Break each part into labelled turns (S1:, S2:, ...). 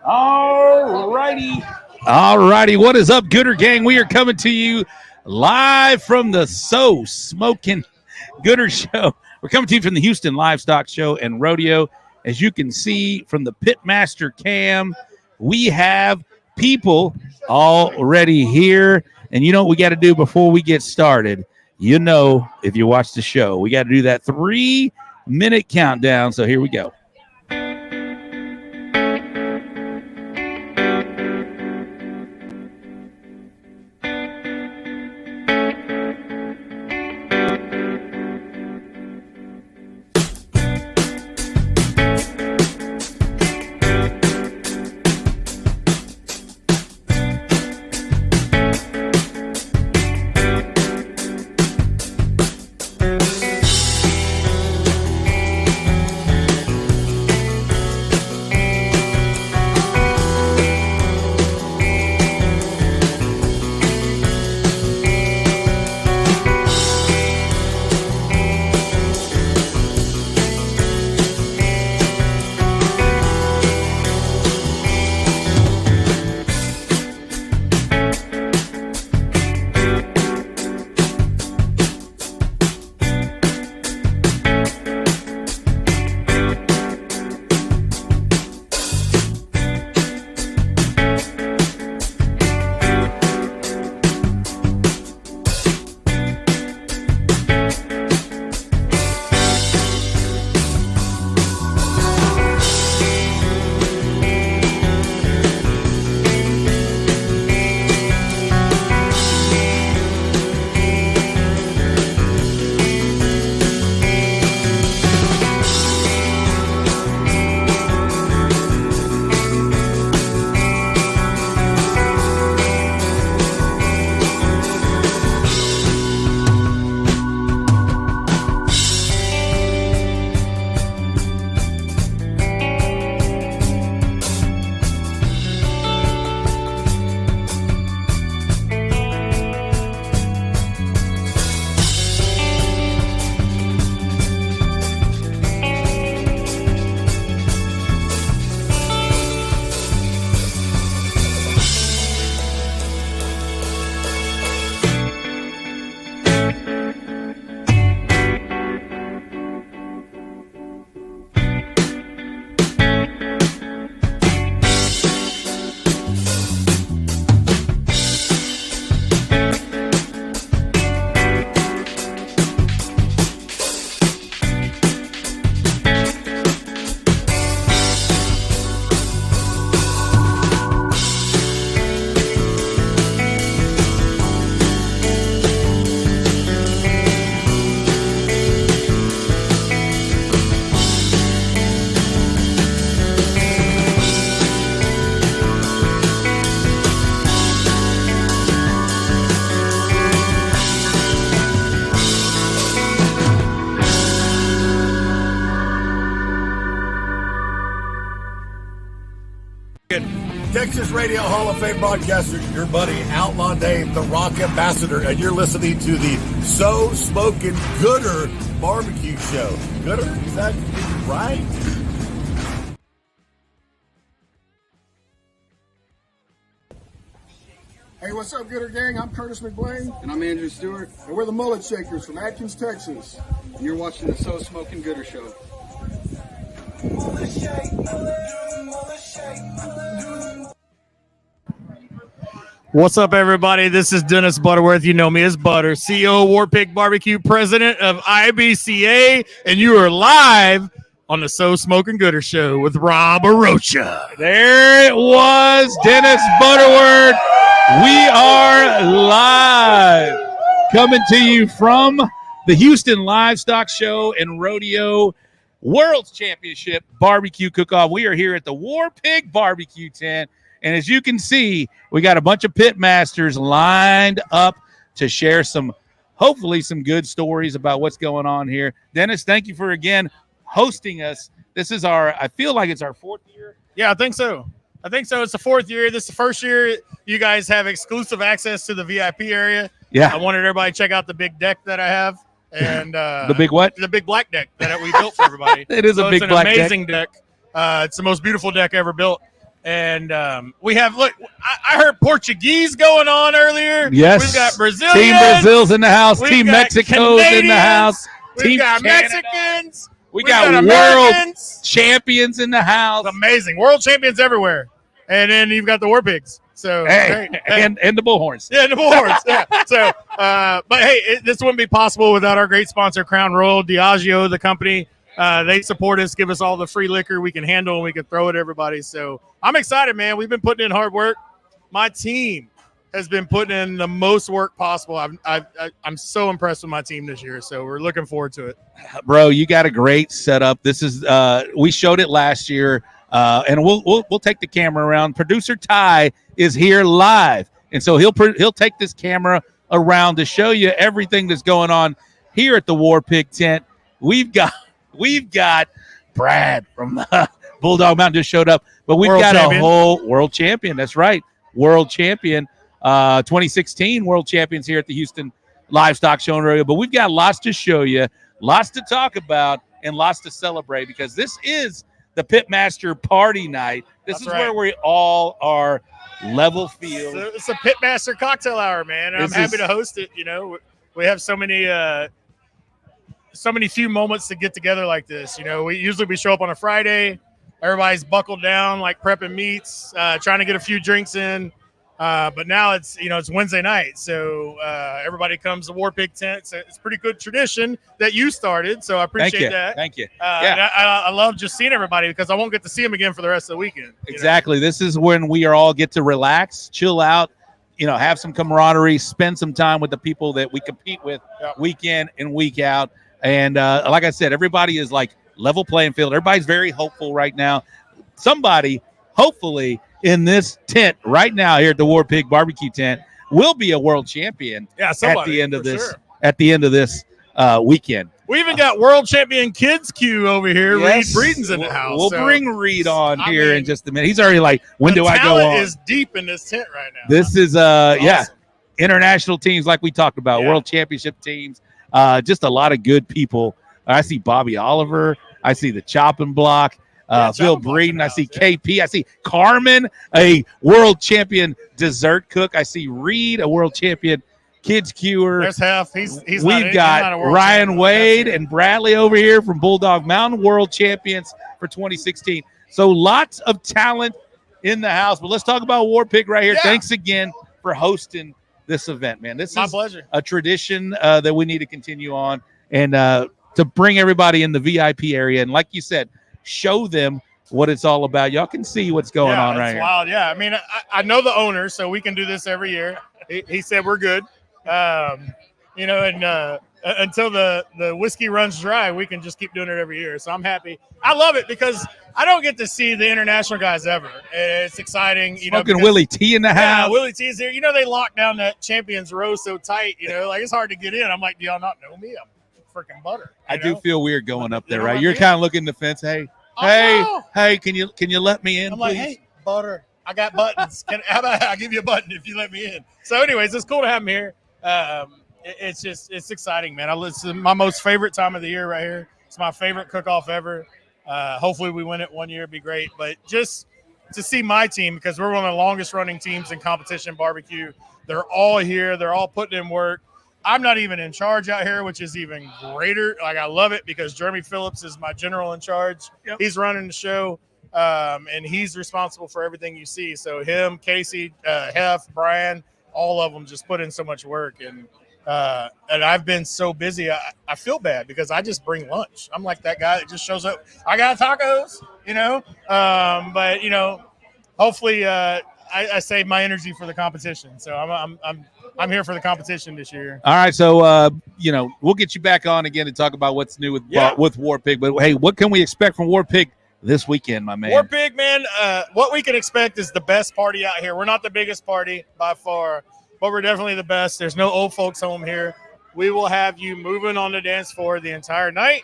S1: All righty. What is up, Gooder Gang? We are coming to you live from the So Smoking Gooder Show. We're coming to you from the Houston Livestock Show and Rodeo. As you can see from the Pitmaster cam, we have people already here. And you know what we got to do before we get started? You know, if you watch the show, we got to do that 3-minute countdown. So here we go.
S2: Texas Radio Hall of Fame broadcaster, your buddy Outlaw Dave, the Rock Ambassador, and you're listening to the So Smoking Gooder Barbecue Show. Gooder, is that right?
S3: Hey, what's up, Gooder Gang? I'm Curtis McBlain.
S4: And I'm Andrew Stewart.
S3: And we're the Mullet Shakers from Atkins, Texas.
S4: And you're watching the So Smoking Gooder Show.
S5: What's up, everybody? This is Dennis Butterworth. You know me as Butter, CEO of Warpig BBQ, president of IBCA, and you are live on the So Smoking Gooder Show with Rob Arocha.
S1: There it was, Dennis Butterworth. We are live, coming to you from the Houston Livestock Show and Rodeo World Championship Barbecue Cook-Off. We are here at the Warpig Barbecue tent. And as you can see, we got a bunch of Pitmasters lined up to share hopefully some good stories about what's going on here. Dennis, thank you for, again, hosting us. This is I feel like it's our 4th year.
S5: Yeah, I think so. It's the 4th year. This is the first year you guys have exclusive access to the VIP area.
S1: Yeah.
S5: I wanted everybody to check out the big deck that I have. And
S1: the big what?
S5: The big black deck that we built for everybody.
S1: It is a big black deck.
S5: It's an amazing deck. It's the most beautiful deck ever built. And we have, look, I heard Portuguese going on earlier.
S1: Yes.
S5: We've got Brazilians.
S1: Team Brazil's in the house.
S5: We've
S1: Team
S5: got
S1: Mexico's in the house.
S5: We've
S1: Team
S5: got
S1: Canada.
S5: Mexicans.
S1: We got world
S5: Americans.
S1: champions in the house.
S5: Amazing. World champions everywhere. And then you've got the Warpigs. So,
S1: Hey,
S5: great.
S1: and the Bullhorns.
S5: Yeah, the Bullhorns. Yeah. So, but hey, this wouldn't be possible without our great sponsor, Crown Royal, Diageo, the company. They support us, give us all the free liquor we can handle, and we can throw at everybody. So I'm excited, man. We've been putting in hard work. My team has been putting in the most work possible. I'm so impressed with my team this year. So we're looking forward to it.
S1: Bro, you got a great setup. This is we showed it last year, and we'll take the camera around. Producer Ty is here live, and so he'll take this camera around to show you everything that's going on here at the Warpig tent. We've got Brad from Bulldog Mountain just showed up, but we've
S5: World
S1: got
S5: champion.
S1: a whole world champion. That's right, world champion, 2016 world champions here at the Houston Livestock Show and Rodeo. But we've got lots to show you, lots to talk about, and lots to celebrate because this is the Pitmaster party night. This
S5: That's
S1: is
S5: right.
S1: where we all are level field.
S5: It's a Pitmaster cocktail hour, man. And I'm happy to host it. You know, we have so many few moments to get together like this. You know, we show up on a Friday, everybody's buckled down, like prepping meats, trying to get a few drinks in. But now it's Wednesday night, so everybody comes to Warpig tent. It's a pretty good tradition that you started, so I appreciate that.
S1: Thank you.
S5: Yeah, I love just seeing everybody because I won't get to see them again for the rest of the weekend.
S1: Exactly. This is when we are all get to relax, chill out, have some camaraderie, spend some time with the people that we compete with week in and week out. And like I said, everybody is like level playing field. Everybody's very hopeful right now. Somebody, hopefully, in this tent right now here at the Warpig BBQ tent will be a world champion at the end of this. Sure. At the end of this weekend.
S5: We even got world champion Kids Q over here. Yes. Reed Breeden's in the house.
S1: We'll bring Reed on here in just a minute. He's already like, when do I go on?
S5: The talent is deep in this tent right now.
S1: This is awesome. International teams like we talked about, world championship teams. Just a lot of good people. I see Bobby Oliver. I see the chopping block. Phil Breeden. I see KP. I see Carmen, a world champion dessert cook. I see Reed, a world champion kids queuer.
S5: There's Hef.
S1: We've got Ryan Wade and Bradley over here from Bulldog Mountain, world champions for 2016. So lots of talent in the house. But let's talk about Warpig right here. Yeah. Thanks again for hosting this event, man. This is
S5: pleasure.
S1: A tradition that we need to continue on and to bring everybody in the VIP area. And like you said, show them what it's all about. Y'all can see what's going on right here.
S5: Wild. Yeah. I mean, I know the owner, so we can do this every year. He said we're good. And until the whiskey runs dry, we can just keep doing it every year. So I'm happy. I love it because I don't get to see the international guys ever. It's exciting.
S1: Smoking Willie T in the house.
S5: Yeah, Willie T's here. They locked down that Champions Row so tight, like it's hard to get in. I'm like, do y'all not know me? I'm freaking butter.
S1: I do feel weird going up there, right? You're kind of looking the fence. Hey, can you let me in,
S5: I'm
S1: please?
S5: like, hey, butter, I got buttons. How about I'll give you a button if you let me in? So anyways, it's cool to have him here. It's exciting, man. It's my most favorite time of the year right here. It's my favorite cook-off ever. Hopefully we win it one year. It'd be great. But just to see my team, because we're one of the longest running teams in competition barbecue, they're all here. They're all putting in work. I'm not even in charge out here, which is even greater. Like, I love it because Jeremy Phillips is my general in charge. Yep. He's running the show, and he's responsible for everything you see. So him, Casey, Hef, Brian, all of them just put in so much work. And I've been so busy, I feel bad because I just bring lunch. I'm like that guy that just shows up. I got tacos, but hopefully I save my energy for the competition. So I'm here for the competition this year.
S1: All right, so we'll get you back on again to talk about what's new with Warpig. But hey, what can we expect from Warpig this weekend, my man?
S5: Warpig, man. What we can expect is the best party out here. We're not the biggest party by far, but we're definitely the best. There's no old folks home here. We will have you moving on the dance floor the entire night.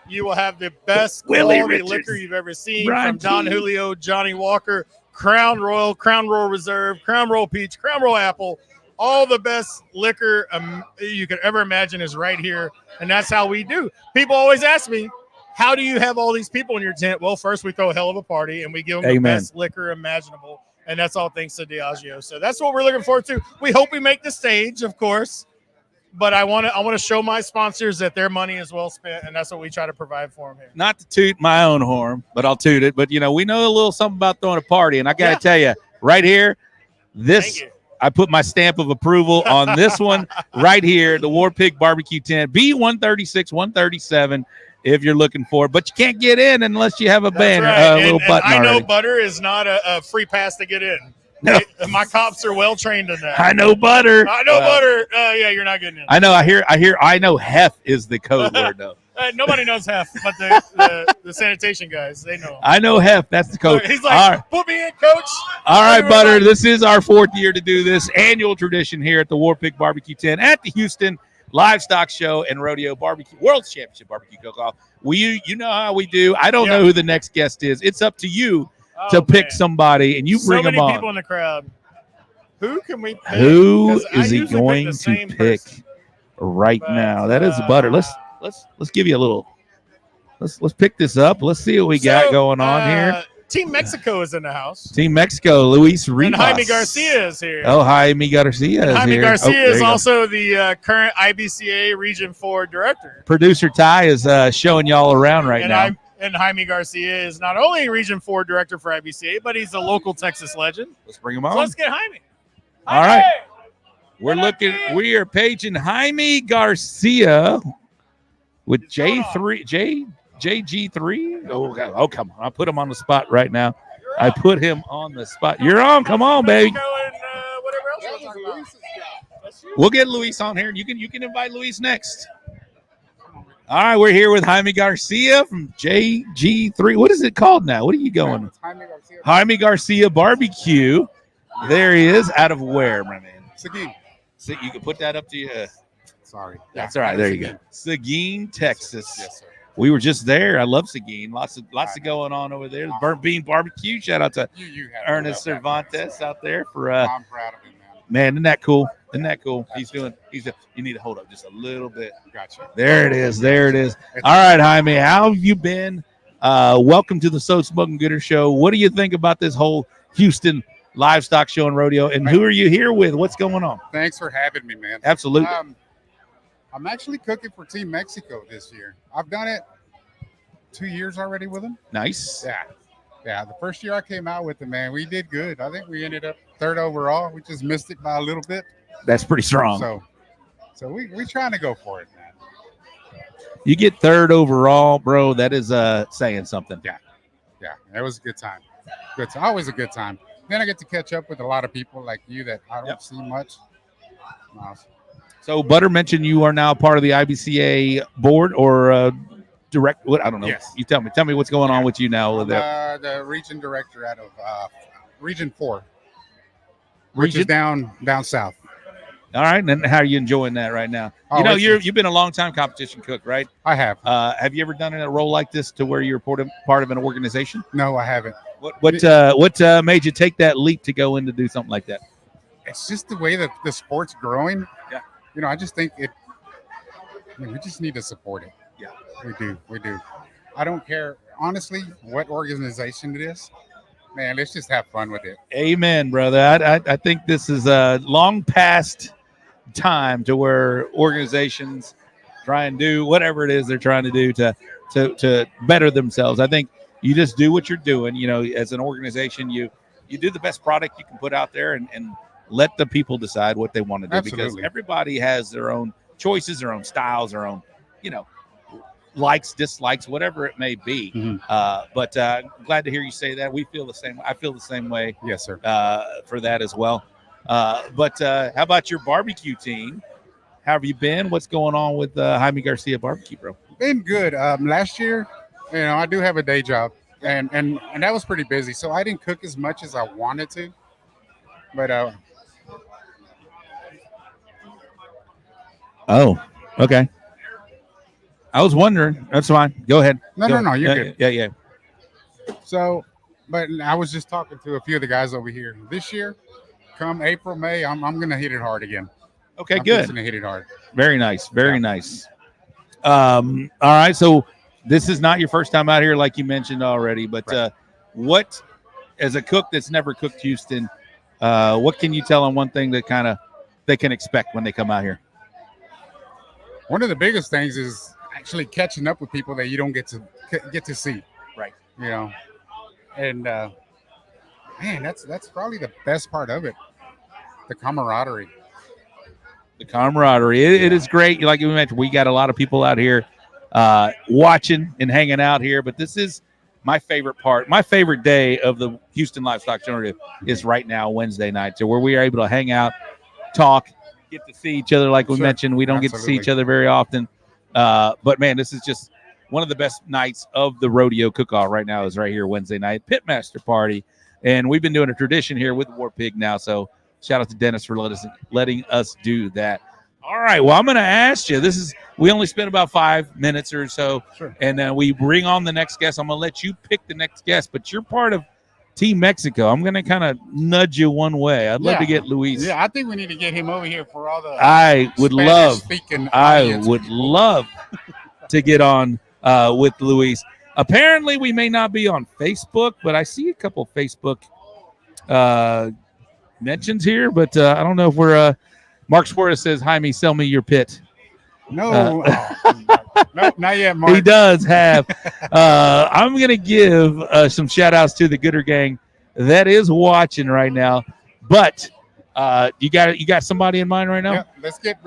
S5: You will have the best quality liquor you've ever seen from Don Julio, Johnny Walker, Crown Royal Reserve, Crown Royal Peach, Crown Royal Apple. All the best liquor you could ever imagine is right here, and that's how we do. People always ask me, how do you have all these people in your tent? Well, first we throw a hell of a party and we give them the best liquor imaginable. And that's all thanks to Diageo. So that's what we're looking forward to. We hope we make the stage, of course. But I want to show my sponsors that their money is well spent, and that's what we try to provide for them here.
S1: Not to toot my own horn, but I'll toot it. But, we know a little something about throwing a party. And I got to tell you, right here, I put my stamp of approval on this one right here, the Warpig BBQ tent, B136, 137, if you're looking for it. But you can't get in unless you have a banner, a little button.
S5: I know
S1: already.
S5: Butter is not a free pass to get in.
S1: No.
S5: My cops are well trained in that.
S1: I know Butter.
S5: Butter. Yeah, you're not getting in.
S1: I know. I know hef is the code word, though.
S5: Nobody knows hef, but the sanitation guys, they know.
S1: I know hef. That's the code.
S5: He's like, put me in, coach.
S1: All right, Butter. This is our 4th year to do this annual tradition here at the Warpig BBQ tent at the Houston Livestock Show and Rodeo Barbecue World Championship Barbecue Cook-Off. You know how we do. I don't know who the next guest is. It's up to you to pick somebody, and you bring them on.
S5: So many people in the crowd. Who can we pick?
S1: Who is he going to pick right now? That is Butter. Let's give you a little. Let's pick this up. Let's see what we got going on here.
S5: Team Mexico is in the house.
S1: Team Mexico, Luis Rivas.
S5: And Jaime Garcia is here.
S1: Oh, Jaime Garcia is
S5: Jaime
S1: here.
S5: Garcia is also the current IBCA Region 4 director.
S1: Producer Ty is showing y'all around right now.
S5: And Jaime Garcia is not only Region 4 director for IBCA, but he's a local Texas legend.
S1: Let's bring him on.
S5: So let's get Jaime.
S1: All right. We are paging Jaime Garcia with JG3. Oh, come on. I put him on the spot right now. I put him on the spot. You're on. Come on, baby. We'll get Luis on here. You can invite Luis next. All right, we're here with Jaime Garcia from JG3. What is it called now? What are you going? Jaime Garcia Barbecue. There he is. Out of where, my man?
S3: Seguin.
S1: So you can put that up to you.
S3: Sorry.
S1: That's all right. There you go. Seguin, Texas.
S3: Yes, sir.
S1: We were just there. I love Seguin. Lots of going on over there. The Burnt Bean Barbecue. Shout out to Ernest Cervantes out there for.
S3: I'm proud of him,
S1: man, isn't that cool? Isn't that cool? You need to hold up just a little bit.
S3: Gotcha.
S1: There it is. All right, Jaime, how have you been? Welcome to the So Smoking Gooder Show. What do you think about this whole Houston Livestock Show and Rodeo? And who are you here with? What's going on?
S3: Thanks for having me, man.
S1: Absolutely.
S3: I'm actually cooking for Team Mexico this year. I've done it 2 years already with them.
S1: Nice.
S3: Yeah. The first year I came out with them, man, we did good. I think we ended up 3rd overall. We just missed it by a little bit.
S1: That's pretty strong.
S3: So we trying to go for it, man.
S1: You get 3rd overall, bro. That is saying something.
S3: Yeah. It was a good time. Always a good time. Then I get to catch up with a lot of people like you that I don't see much.
S1: So Butter mentioned you are now part of the IBCA board or direct. What I don't know.
S3: Yes.
S1: You tell me. Tell me what's going on with you now.
S3: I'm the region director out of Region 4, which is down south.
S1: All right, and how are you enjoying that right now? You've been a long time competition cook, right?
S3: I have.
S1: Have you ever done a role like this to where you're part of an organization?
S3: No, I haven't.
S1: What made you take that leap to go in to do something like that?
S3: It's just the way that the sport's growing.
S1: Yeah.
S3: I just think we just need to support it.
S1: Yeah.
S3: We do. I don't care, honestly, what organization it is. Man, let's just have fun with it.
S1: Amen, brother. I think this is a long past time to where organizations try and do whatever it is they're trying to do to better themselves. I think you just do what you're doing. As an organization, you do the best product you can put out there and let the people decide what they want to do.
S3: Absolutely.
S1: Because everybody has their own choices, their own styles, their own, likes, dislikes, whatever it may be.
S3: Mm-hmm.
S1: But glad to hear you say that. We feel the same. I feel the same way.
S3: Yes, sir.
S1: For that as well. But how about your barbecue team? How have you been? What's going on with Jaime Garcia Barbecue, bro?
S3: Been good. Last year, I do have a day job, and that was pretty busy. So I didn't cook as much as I wanted to. But
S1: oh, okay. I was wondering. That's fine. Go ahead.
S3: No, you're good.
S1: Yeah.
S3: So, but I was just talking to a few of the guys over here. This year, come April, May, I'm going to hit it hard again.
S1: Okay,
S3: I'm
S1: good.
S3: going to hit it hard.
S1: Very nice. Very nice. All right. So this is not your first time out here, like you mentioned already. But what, as a cook that's never cooked Houston, what can you tell them one thing that kind of they can expect when they come out here?
S3: One of the biggest things is actually catching up with people that you don't get to see.
S1: Right.
S3: You know, and man, that's probably the best part of it. The camaraderie.
S1: The camaraderie. It is great. Like we mentioned, we got a lot of people out here watching and hanging out here. But this is my favorite part. My favorite day of the Houston Livestock Show is right now, Wednesday night. So where we are able to hang out, talk, get to see each other. Like we mentioned, we don't get to see each other very often. But, man, this is just one of the best nights of the rodeo cook-off right now is right here Wednesday night, Pitmaster party. And we've been doing a tradition here with Warpig now. So shout out to Dennis for letting us do that. All right. Well, I'm going to ask you. We only spent about 5 minutes or so.
S3: Sure.
S1: And then we bring on the next guest. I'm going to let you pick the next guest, but you're part of Team Mexico. I'm going to kind of nudge you one way. I'd love to get Luis.
S3: Yeah, I think we need to get him over here for all the
S1: I would love to get on with Luis. Apparently, we may not be on Facebook, but I see a couple Facebook mentions here. But I don't know if we're Mark Suarez says, Jaime, sell me your pit.
S3: No, no, not yet, Mark.
S1: He does have. I'm going to give some shout-outs to the Gooder Gang that is watching right now. But you got somebody in mind right now?
S3: Yeah, let's get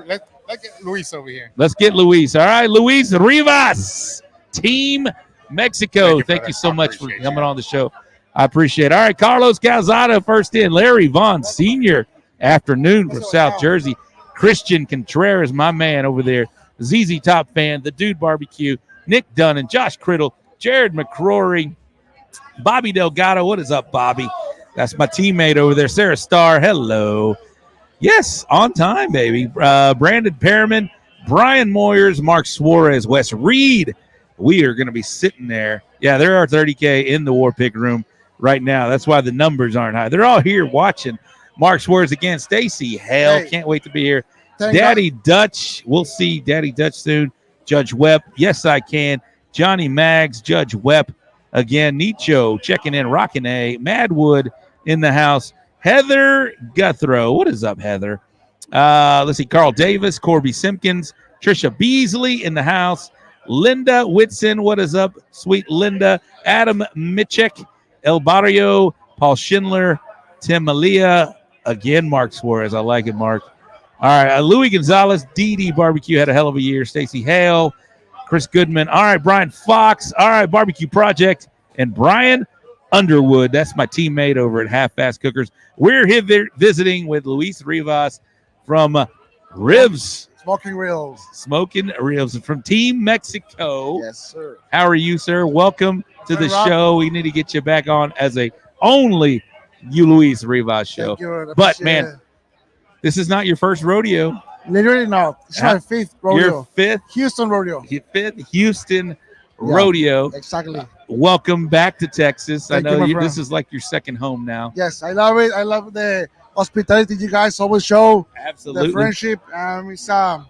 S3: Luis over here.
S1: Let's get Luis. All right, Luis Rivas, Team Mexico. Thank you so much for coming on the show. I appreciate it. All right, Carlos Calzada first in. Larry Vaughn Sr., afternoon from South Jersey. Christian Contreras, my man over there. ZZ Top Fan, The Dude Barbecue, Nick Dunn and Josh Criddle, Jared McCrory, Bobby Delgado. What is up, Bobby? That's my teammate over there. Sarah Starr, hello. Yes, on time, baby. Brandon Perriman, Brian Moyers, Mark Suarez, Wes Reed. We are going to be sitting there. Yeah, there are 30K in the Warpig room right now. That's why the numbers aren't high. They're all here watching. Mark Suarez again. Stacy Hale, can't wait to be here. Daddy Dutch, we'll see Daddy Dutch soon. Judge Webb, yes, I can. Johnny Maggs, Judge Webb again. Nicho checking in, rocking a. Madwood in the house. Heather Guthrow, what is up, Heather? Let's see, Carl Davis, Corby Simpkins, Trisha Beasley in the house. Linda Whitson, what is up, sweet Linda? Adam Michek, El Barrio, Paul Schindler, Tim Malia, again, Mark Suarez. I like it, Mark. All right, Louis Gonzalez, DD Barbecue had a hell of a year. Stacy Hale, Chris Goodman. All right, Brian Fox. All right, Barbecue Project. And Brian Underwood. That's my teammate over at Half Fast Cookers. We're here visiting with Luis Rivas from Ribs.
S6: Smoking Ribs
S1: from Team Mexico.
S6: Yes, sir.
S1: How are you, sir? Welcome to the show. We need to get you back on as a only you Luis Rivas show.
S6: Thank you.
S1: But, man, this is not your first rodeo.
S6: Literally not. It's my fifth rodeo.
S1: Your fifth
S6: Houston rodeo.
S1: Fifth Houston rodeo.
S6: Exactly.
S1: Welcome back to Texas.
S6: Thank
S1: I know
S6: you,
S1: this is like your second home now.
S6: Yes, I love it. I love the hospitality you guys always show.
S1: Absolutely.
S6: The friendship. It's a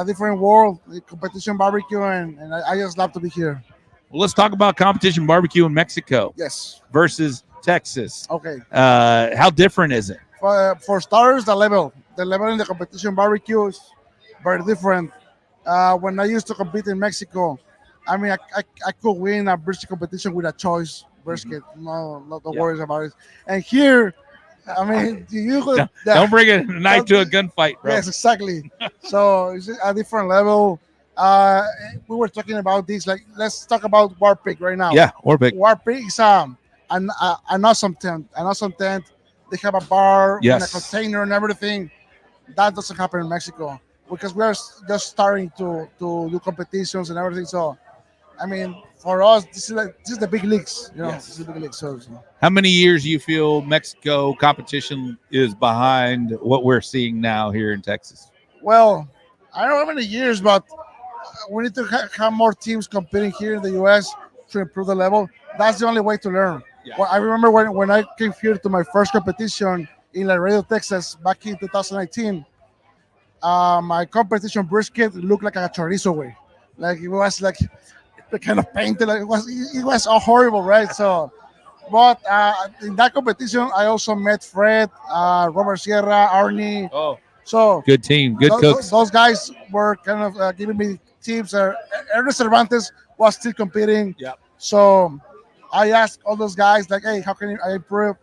S6: different world, the competition barbecue, and I just love to be here.
S1: Well, let's talk about competition barbecue in Mexico.
S6: Yes.
S1: Versus Texas.
S6: Okay.
S1: How different is it?
S6: For starters, the level in the competition barbecue is very different. When I used to compete in Mexico, I mean, I could win a brisket competition with a choice brisket. Mm-hmm. No worries about it. And here, I mean,
S1: don't bring a knife to a gunfight, bro.
S6: Yes, exactly. So it's a different level. We were talking about this. Like, let's talk about Warpig right now.
S1: Yeah, Warpig.
S6: Warpig is an awesome tent. An awesome tent. They have a bar and a container and everything. That doesn't happen in Mexico because we are just starting to do competitions and everything. So, I mean, for us, this is the big leagues. You know, this is the big leagues. So.
S1: How many years do you feel Mexico competition is behind what we're seeing now here in Texas?
S6: Well, I don't know how many years, but we need to have more teams competing here in the U.S. to improve the level. That's the only way to learn. Yeah. Well, I remember when I came here to my first competition in Rodeo, Texas, back in 2019, my competition brisket looked like a chorizo way. Like, it was like they kind of painted. Like it was all horrible, right? So, but in that competition, I also met Fred, Robert Sierra, Arnie.
S1: Oh,
S6: so
S1: good team, good cooks.
S6: Those guys were kind of giving me tips. Ernest Cervantes was still competing.
S1: Yep.
S6: So I asked all those guys, like, hey, how can I improve?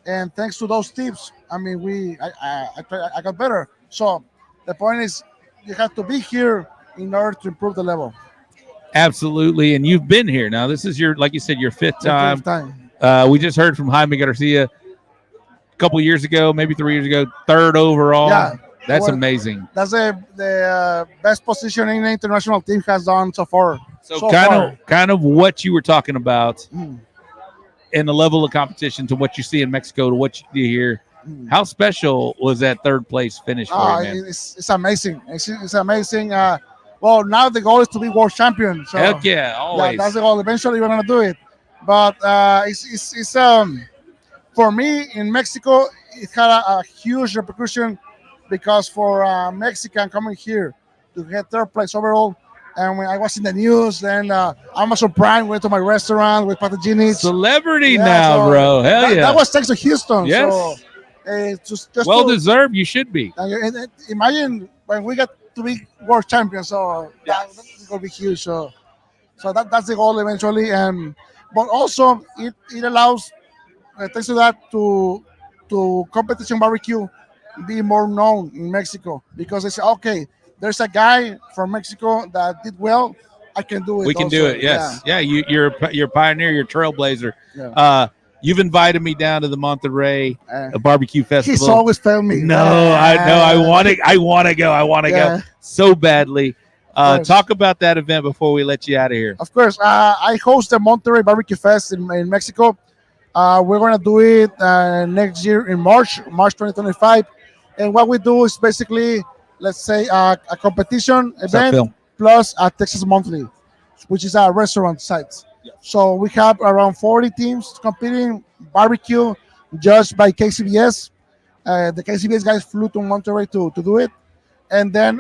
S6: And thanks to those tips, I mean, I got better. So the point is, you have to be here in order to improve the level.
S1: Absolutely, and you've been here now. This is like you said, your fifth time. We just heard from Jaime Garcia a couple years ago, maybe 3 years ago, third overall. Yeah, that's amazing.
S6: That's the best positioning the international team has done so far.
S1: So kind of what you were talking about. And the level of competition to what you see in Mexico to what you do here. How special was that third place finish for you, man?
S6: It's amazing. It's amazing. Well, now the goal is to be world champion. So,
S1: heck yeah, always.
S6: Yeah, that's the goal. Eventually, we're gonna do it. But it's for me in Mexico, it had a huge repercussion because for Mexican coming here to get third place overall. And when I was in the news, then Amazon Prime went to my restaurant with Pataginic.
S1: Celebrity now, bro. Hell yeah.
S6: That was thanks to Houston.
S1: Yes.
S6: So, just
S1: well deserved. You should be.
S6: And imagine when we got to be world champions. So that's going to be huge. So that's the goal eventually. But also it allows, thanks to that, to competition barbecue be more known in Mexico because they say, okay, there's a guy from Mexico that did well. I can do it.
S1: We can do it. Yes. Yeah. You're a pioneer. You're a trailblazer.
S6: Yeah.
S1: You've invited me down to the Monterrey barbecue festival.
S6: He's always failed me.
S1: No, I know. I want to go. I want to go so badly. Talk about that event before we let you out of here.
S6: Of course. I host the Monterey Barbecue Fest in Mexico. We're going to do it next year in March 2025. And what we do is basically, let's say, a competition event plus a Texas Monthly, which is a restaurant site. Yeah. So we have around 40 teams competing, barbecue, judged by KCBS. The KCBS guys flew to Monterey to do it. And then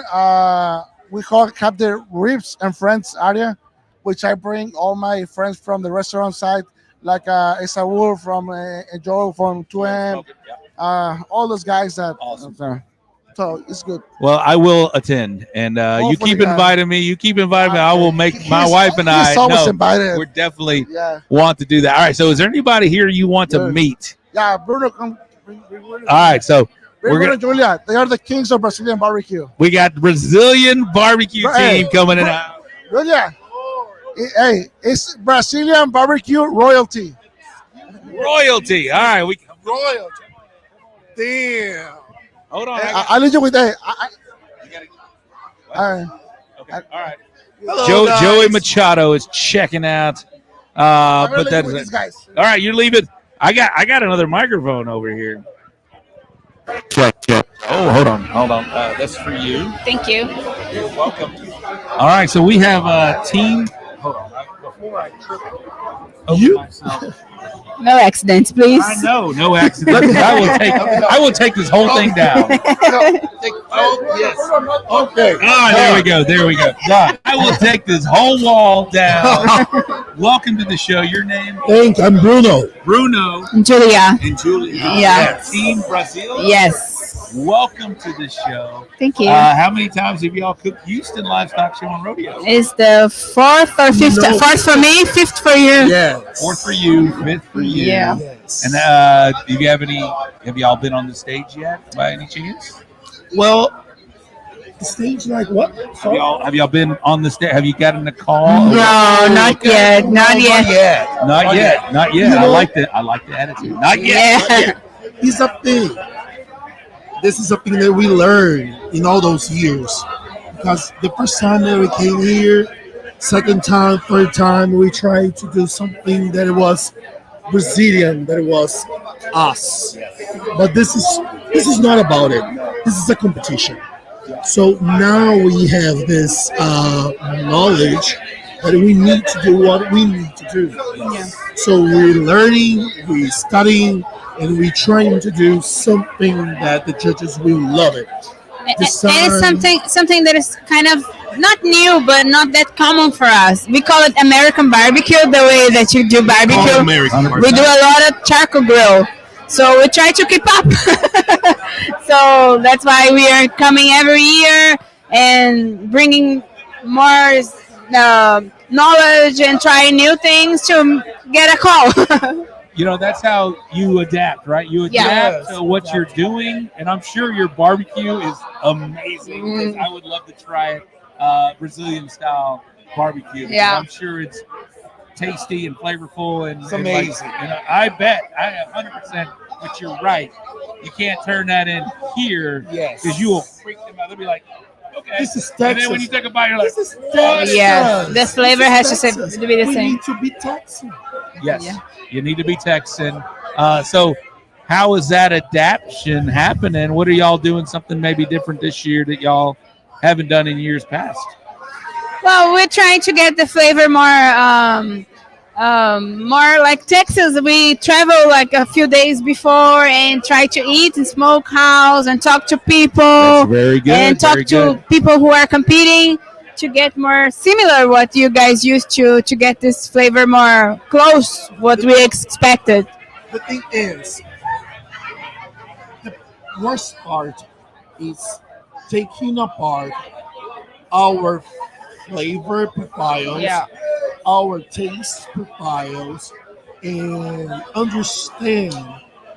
S6: we have the Ribs and Friends area, which I bring all my friends from the restaurant side, like Esaul from Joe from 2M, all those guys that. Awesome. So it's good.
S1: Well, I will attend, and you keep inviting me. You keep inviting me. I will make my wife and I.
S6: Invited.
S1: We're definitely want to do that. All right. So, is there anybody here you want to meet?
S6: Yeah, Bruno. All
S1: right. So
S6: we're gonna Julia. They are the kings of Brazilian barbecue.
S1: We got Brazilian barbecue team coming in out.
S6: Julia. Hey, it's Brazilian barbecue royalty.
S1: Royalty. All right.
S6: Royalty. Damn.
S1: Hold on.
S6: I leave you with that.
S1: All right. Okay. All right. Hello, Joey Machado is checking out. But that is it. All right, you're leaving. I got another microphone over here. Check. Oh, hold on. That's for you.
S7: Thank you.
S1: You're welcome. All right, so we have a team. Hold on. Before I trip over myself.
S7: No accidents, please.
S1: I know, no accidents. I will take this whole thing down. Yes. Okay. There we go. Done. I will take this whole wall down. Welcome to the show. Your name?
S8: I'm Bruno.
S7: And Julia.
S1: Yeah. Team Brazil?
S7: Yes.
S1: Welcome to the show.
S7: Thank you.
S1: How many times have y'all cooked Houston Livestock Show on Rodeo?
S7: Is the fourth or fifth? No. Fourth for me, fifth for you.
S8: Yes.
S1: Fourth for you, fifth for you.
S7: Yeah.
S1: Yes. And do you have y'all been on the stage yet by any chance?
S8: Well, the stage like what?
S1: Have y'all been on the stage? Have you gotten a call?
S7: No, not yet. Not yet.
S1: You know, I like the attitude. Not yet.
S7: Yeah.
S8: It's a thing. This is something that we learned in all those years. Because the first time that we came here, second time, third time, we tried to do something that was Brazilian, that it was us. But this is not about it. This is a competition. So now we have this knowledge that we need to do what we need to do.
S7: Yeah.
S8: So we're learning, we're studying, and we're trying to do something that the judges will love it.
S7: And it's something that is kind of not new, but not that common for us. We call it American barbecue, the way that you do barbecue. We do a lot of charcoal grill. So we try to keep up. So that's why we are coming every year and bringing more knowledge and trying new things to get a call.
S1: That's how you adapt, right? You adapt to what you're doing, and I'm sure your barbecue is amazing. Because I would love to try it, Brazilian style barbecue.
S7: Yeah.
S1: I'm sure it's tasty and flavorful, and
S2: It's amazing.
S1: I bet, 100%. But you're right. You can't turn that in here because you will freak them out. They'll be like, okay.
S8: This is
S1: And
S8: Texas.
S1: then when you take a bite, you're like,
S8: This is Texas.
S7: Yeah, the flavor has to be the
S8: We
S7: same.
S8: need to be Texan.
S1: yes,
S7: Yeah.
S1: you need to be Texan. So how is that adaptation happening? What are y'all doing something maybe different this year that y'all haven't done in years past?
S7: Well, we're trying to get the flavor more like Texas. We travel like a few days before and try to eat in smokehouse and talk to people.
S1: That's very good.
S7: And talk
S1: very
S7: to
S1: good.
S7: people who are competing to get more similar what you guys used to get this flavor more close what we expected.
S8: The thing is, the worst part is taking apart our flavor profiles, our taste profiles, and understand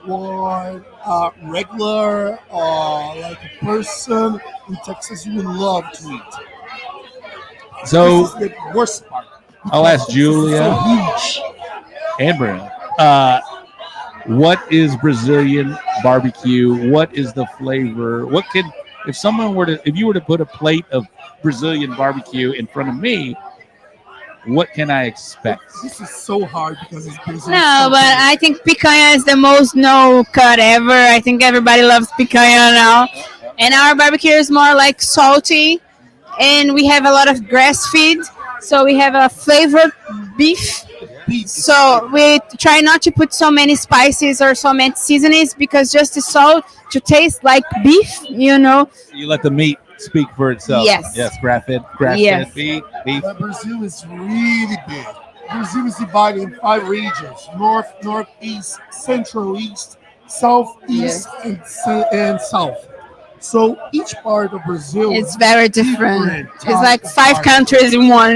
S8: what a regular like a person in Texas would love to eat.
S1: So
S8: This is the worst part.
S1: I'll ask
S8: Because
S1: Julia
S8: it's so huge.
S1: and Bruno. What is Brazilian barbecue? What is the flavor? If you were to put a plate of Brazilian barbecue in front of me, what can I expect?
S8: This is so hard because it's Brazilian.
S7: No, but I think picanha is the most no cut ever. I think everybody loves picanha now. And our barbecue is more like salty. And we have a lot of grass feed. So we have a flavored beef. So we try not to put so many spices or so many seasonings because just the salt to taste like beef,
S1: You let the meat speak for itself.
S7: Yes.
S1: Yes, grass-fed
S7: Yes.
S1: beef.
S8: But Brazil is really big. Brazil is divided in 5 regions: North, Northeast, Central East, Southeast, and South. So each part of Brazil
S7: it's very different. It's like
S8: types of
S7: 5
S8: barbecue.
S7: countries in one,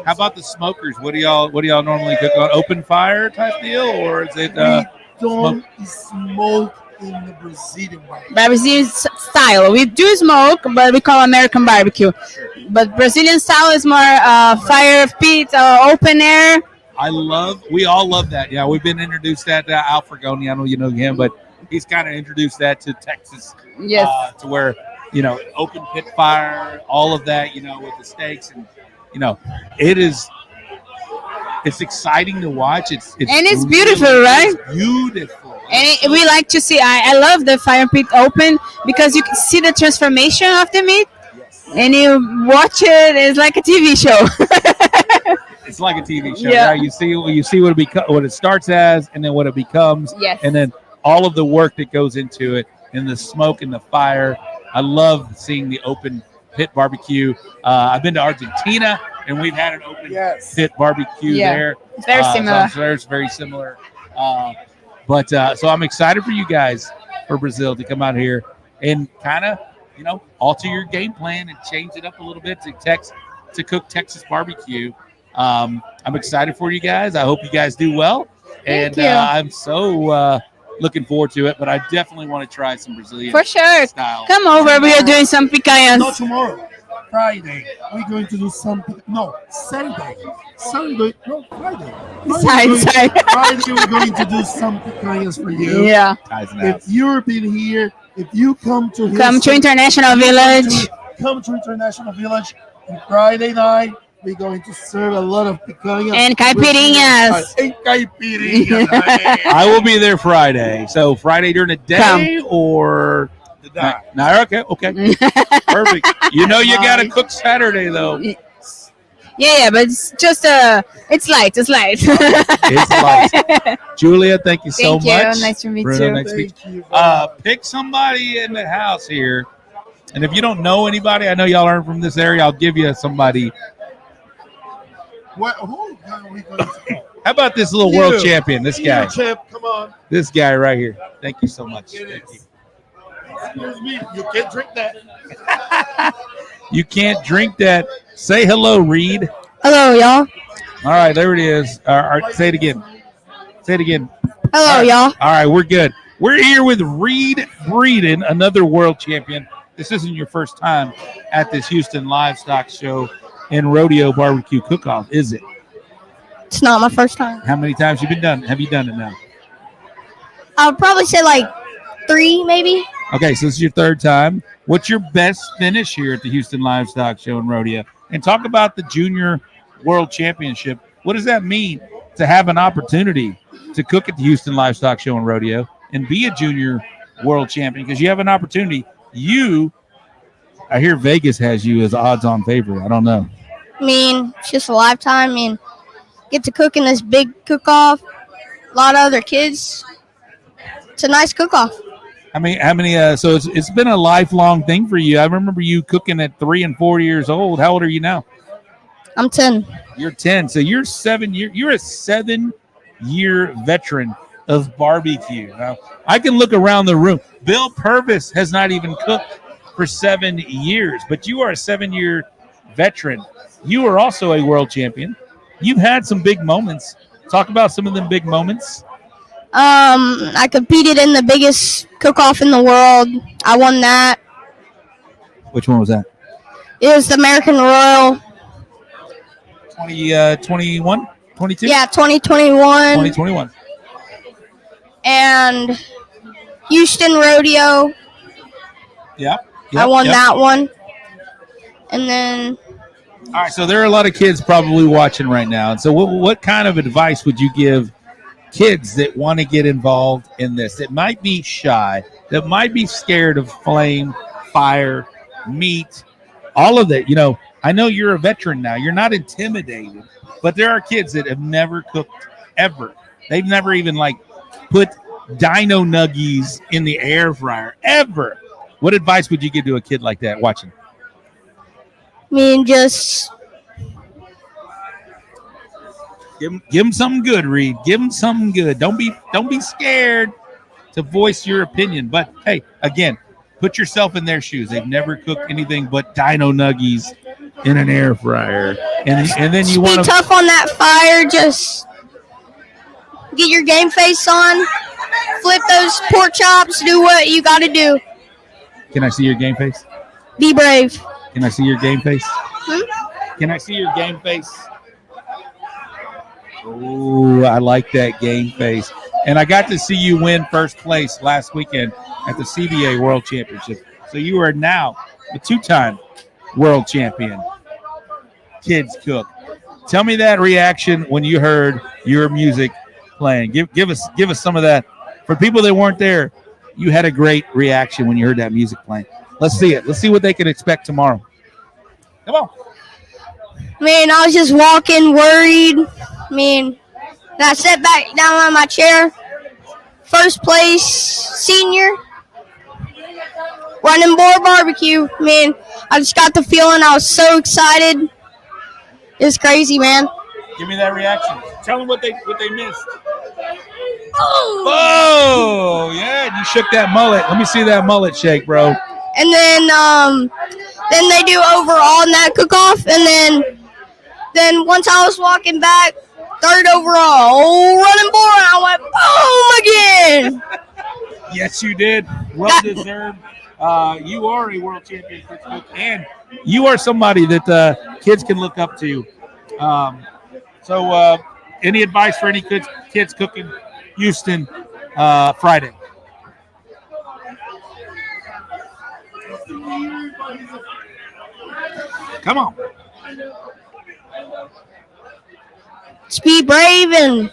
S1: How about the smokers? What do y'all normally cook on? Open fire type deal, or is it?
S8: We don't smoke in the Brazilian barbecue.
S7: Brazilian style. We do smoke, but we call American barbecue. But Brazilian style is more fire pit, open air.
S1: We all love that. Yeah, we've been introduced that to Al Fragoni. I know you know him, but he's kind of introduced that to Texas.
S7: Yes.
S1: To where, open pit fire, all of that, with the steaks and, it's exciting to watch. It's
S7: beautiful, right?
S1: It's beautiful.
S7: And we like to see, I love the fire pit open because you can see the transformation of the meat. And you watch it, it's like a TV show.
S1: It's like a TV show,
S7: Yeah.
S1: right? You see what it starts as, and then what it becomes,
S7: Yes.
S1: and then all of the work that goes into it, and the smoke and the fire. I love seeing the open pit barbecue. I've been to Argentina, and we've had an open pit barbecue there.
S7: It's very similar.
S1: So it's very similar. So I'm excited for you guys, for Brazil, to come out here and kind of, alter your game plan and change it up a little bit to cook Texas barbecue. I'm excited for you guys. I hope you guys do well.
S7: Thank you.
S1: I'm so looking forward to it, but I definitely want to try some Brazilian
S7: For sure.
S1: style.
S7: Come over. We are doing some picanhas.
S8: Not tomorrow. Friday. We're going to do something. No, Saturday. Friday. Friday, we're going to do some picanhas for you.
S7: Yeah.
S8: If you've been here, if you come to
S7: International Village.
S8: Come to International Village. And Friday night, we're going to serve a lot of picanhas.
S7: And caipirinhas.
S8: And caipirinhas.
S1: I will be there Friday. So Friday during the day or no? Okay. Perfect. You got to cook Saturday though.
S7: Yeah, but it's just it's light. It's light.
S1: It's light. Julia, thank you so
S7: Thank you.
S1: much.
S7: Nice to meet
S1: Bruno,
S7: you.
S1: nice to meet you. Pick somebody in the house here And if you don't know anybody, I know y'all aren't from this area, I'll give you somebody.
S8: Who are we going to call?
S1: How about this little world champion, this guy?
S8: Champ, come on.
S1: This guy right here. Thank you so much. Thank you.
S8: Excuse me. You can't drink that.
S1: You can't drink that. Say hello, Reed.
S7: Hello, y'all.
S1: All right, there it is. All right, say it again. Say it again.
S7: Hello, y'all.
S1: All right, we're good. We're here with Reed Breeden, another world champion. This isn't your first time at this Houston Livestock Show and Rodeo Barbecue Cook-Off, is it?
S7: It's not my first time.
S1: How many times have you done it now?
S7: I would probably say like 3, maybe.
S1: Okay, so this is your third time. What's your best finish here at the Houston Livestock Show and Rodeo? And talk about the Junior World Championship. What does that mean to have an opportunity to cook at the Houston Livestock Show and Rodeo and be a Junior World Champion? Because you have an opportunity. I hear Vegas has you as odds-on favorite. I don't know.
S7: I mean, it's just a lifetime. I mean, get to cook in this big cook-off. A lot of other kids. It's a nice cook-off.
S1: How many? So it's been a lifelong thing for you. I remember you cooking at 3 and 4 years old. How old are you now?
S7: I'm 10.
S1: You're 10. So you're 7 years. You're a 7-year veteran of barbecue. Now I can look around the room. Bill Purvis has not even cooked for 7 years, but you are a 7-year veteran. You are also a world champion. You've had some big moments. Talk about some of them big moments.
S7: I competed in the biggest cook-off in the world. I won that.
S1: Which one was that?
S7: It was the American Royal.
S1: 2021? 22?
S7: Yeah, 2021.
S1: 2021.
S7: And Houston Rodeo.
S1: Yeah.
S7: I won that one. And then...
S1: All right, so there are a lot of kids probably watching right now. And so what kind of advice would you give kids that want to get involved in this, that might be shy, that might be scared of flame, fire, meat, all of that? You know, I know you're a veteran now. You're not intimidated, but there are kids that have never cooked ever. They've never even put dino nuggies in the air fryer ever. What advice would you give to a kid like that watching?
S7: I mean, just
S1: give them something good, Reed. Give them something good. Don't be scared to voice your opinion. But hey, again, put yourself in their shoes. They've never cooked anything but dino nuggies in an air fryer, and then you want to
S7: be tough on that fire. Just get your game face on, flip those pork chops, do what you got to do.
S1: Can I see your game face?
S7: Be brave.
S1: Can I see your game face? Can I see your game face? Oh, I like that game face. And I got to see you win first place last weekend at the CBA World Championship. So you are now a 2-time world champion. Kids cook. Tell me that reaction when you heard your music playing. Give us some of that. For people that weren't there, you had a great reaction when you heard that music playing. Let's see it. Let's see what they can expect tomorrow. Come on.
S7: Man, I was just walking, worried. I mean, and I sat back down on my chair. First place, senior, running board barbecue. Man, I just got the feeling. I was so excited. It's crazy, man.
S1: Give me that reaction. Tell them what they missed. Oh, yeah, you shook that mullet. Let me see that mullet shake, bro.
S7: And then they do overall in that cook-off. And then once I was walking back, 3rd overall, running board, I went boom again.
S1: Yes, you did. Well deserved. You are a world champion cook, and you are somebody that kids can look up to. So any advice for any kids cooking Houston Friday? Come on.
S7: Just be brave and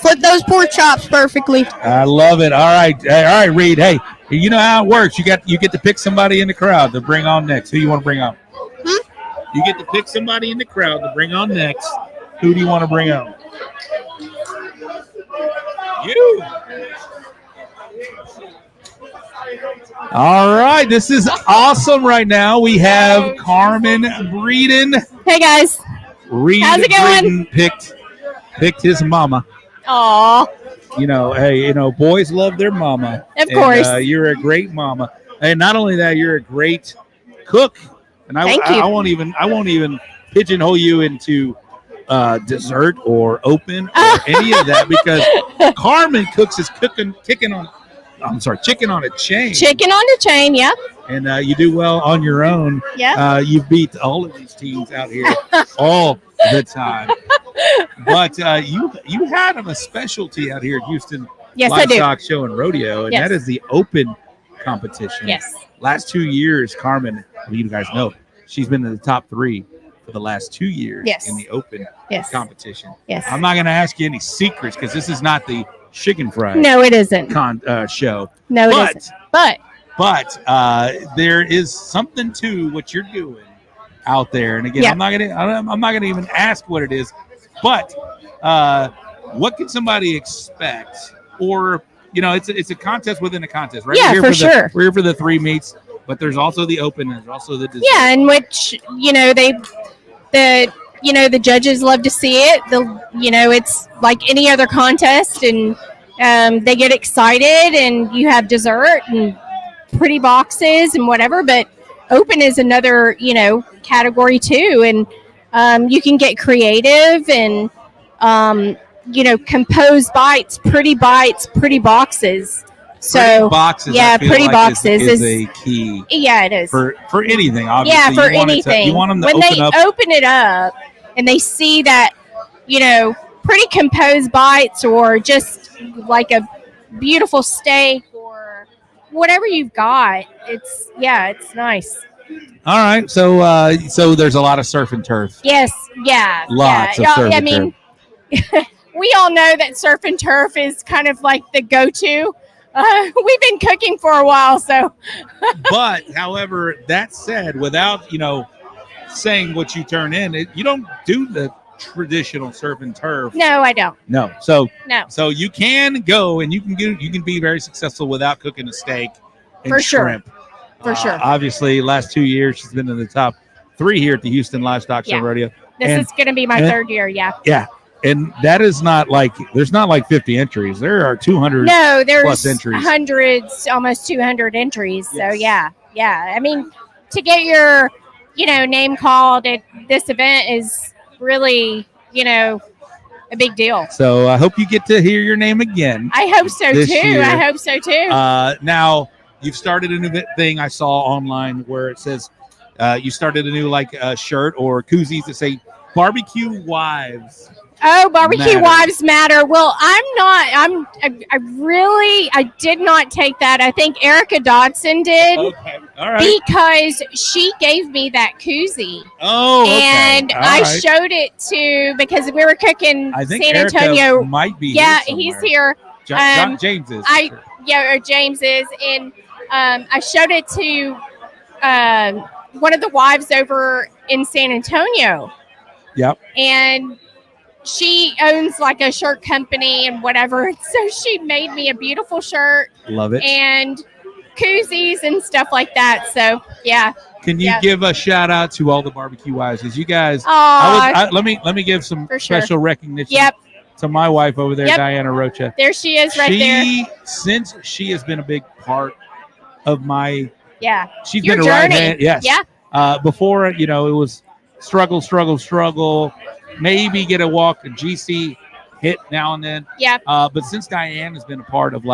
S7: flip those pork chops perfectly.
S1: I love it. All right, Reed. Hey, you know how it works. You get to pick somebody in the crowd to bring on next. Who you want to bring on? You get to pick somebody in the crowd to bring on next. Who do you want to bring on? You. All right, this is awesome right now. We have Carmen Breeden.
S9: Hey guys.
S1: Reed
S9: How's it going?
S1: Breeden picked his mama.
S9: Aw.
S1: Hey, boys love their mama.
S9: Of course.
S1: And, you're a great mama. And not only that, you're a great cook. And
S9: Thank you.
S1: I won't even pigeonhole you into dessert or open or any of that, because Carmen cooks is chicken on a chain.
S9: Chicken on the chain, yeah.
S1: And you do well on your own.
S9: Yeah.
S1: You beat all of these teams out here all the time. But you had a specialty out here at Houston
S9: Yes, I do.
S1: Livestock Show and Rodeo, and
S9: Yes.
S1: that is the open competition.
S9: Yes.
S1: Last 2 years, Carmen, you guys know, she's been in the top 3 for the last 2 years
S9: Yes.
S1: in the open
S9: Yes.
S1: competition.
S9: Yes.
S1: I'm not going to ask you any secrets because this is not the chicken fry
S9: No, it isn't.
S1: show.
S9: No, it isn't. But
S1: There is something to what you're doing out there. And again,
S9: Yeah.
S1: I'm not gonna even ask what it is. But what can somebody expect? Or it's a contest within a contest, right?
S9: Yeah, for sure.
S1: We're here for the 3 meets, but there's also the open and there's also the dessert.
S9: yeah, in which the judges love to see it. It's like any other contest, and they get excited, and you have dessert and pretty boxes and whatever. But open is another category too, and you can get creative and compose bites, pretty boxes. So
S1: Pretty boxes,
S9: yeah,
S1: I feel
S9: pretty
S1: like
S9: boxes
S1: is a key.
S9: Yeah, it is.
S1: For anything, obviously.
S9: Yeah, for
S1: you want
S9: anything.
S1: You want them to
S9: when
S1: open
S9: they
S1: up.
S9: open it up and they see that, pretty composed bites, or just like a beautiful steak or whatever you've got, it's nice.
S1: All right, so there's a lot of surf and turf.
S9: Yes, yeah,
S1: Lots
S9: yeah.
S1: of surf
S9: I
S1: and
S9: mean, we all know that surf and turf is kind of like the go-to. We've been cooking for a while, so.
S1: But, however, that said, without saying what you turn in, you don't do the traditional surf and turf.
S9: No, I don't.
S1: No. So you can go and you can be very successful without cooking a steak and
S9: For sure.
S1: shrimp.
S9: For sure.
S1: Obviously, last 2 years she's been in the top 3 here at the Houston Livestock Show
S9: Yeah.
S1: Rodeo.
S9: This is going to be my third year, yeah.
S1: Yeah. And that is not there's not 50 entries. There are 200
S9: No, there's
S1: plus entries.
S9: hundreds, almost 200 entries. So
S1: Yes.
S9: yeah. I mean, to get your, name called at this event is really, a big deal.
S1: So I hope you get to hear your name again.
S9: I hope so
S1: this
S9: too.
S1: year.
S9: I hope so too.
S1: Now you've started a new thing I saw online where it says you started a new shirt or koozies that say barbecue wives.
S9: Oh, barbecue
S1: matter.
S9: wives matter. Well, I did not take that. I think Erica Dodson did.
S1: Okay. All right.
S9: Because she gave me that koozie.
S1: Oh, okay.
S9: And
S1: All
S9: I
S1: right.
S9: showed it to, because we were cooking
S1: I think
S9: San
S1: Erica
S9: Antonio.
S1: might be
S9: Yeah,
S1: here
S9: he's
S1: somewhere.
S9: here.
S1: James is.
S9: Or James is. And I showed it to one of the wives over in San Antonio.
S1: Yep.
S9: And she owns a shirt company and whatever. So she made me a beautiful shirt.
S1: Love it.
S9: And koozies and stuff like that. So, yeah.
S1: Can you give a shout out to all the barbecue wives? Because you guys,
S9: Aw.
S1: let me give some
S9: For sure.
S1: special recognition
S9: Yep.
S1: to my wife over there,
S9: Yep.
S1: Diana Rocha.
S9: There she is right there.
S1: Since she has been a big part of my,
S9: Yeah.
S1: she's
S9: Your
S1: been a right
S9: journey.
S1: hand. Yes.
S9: Yeah.
S1: Before, it was struggle, maybe get a walk, a GC hit now and then.
S9: Yeah.
S1: But since Diane has been a part of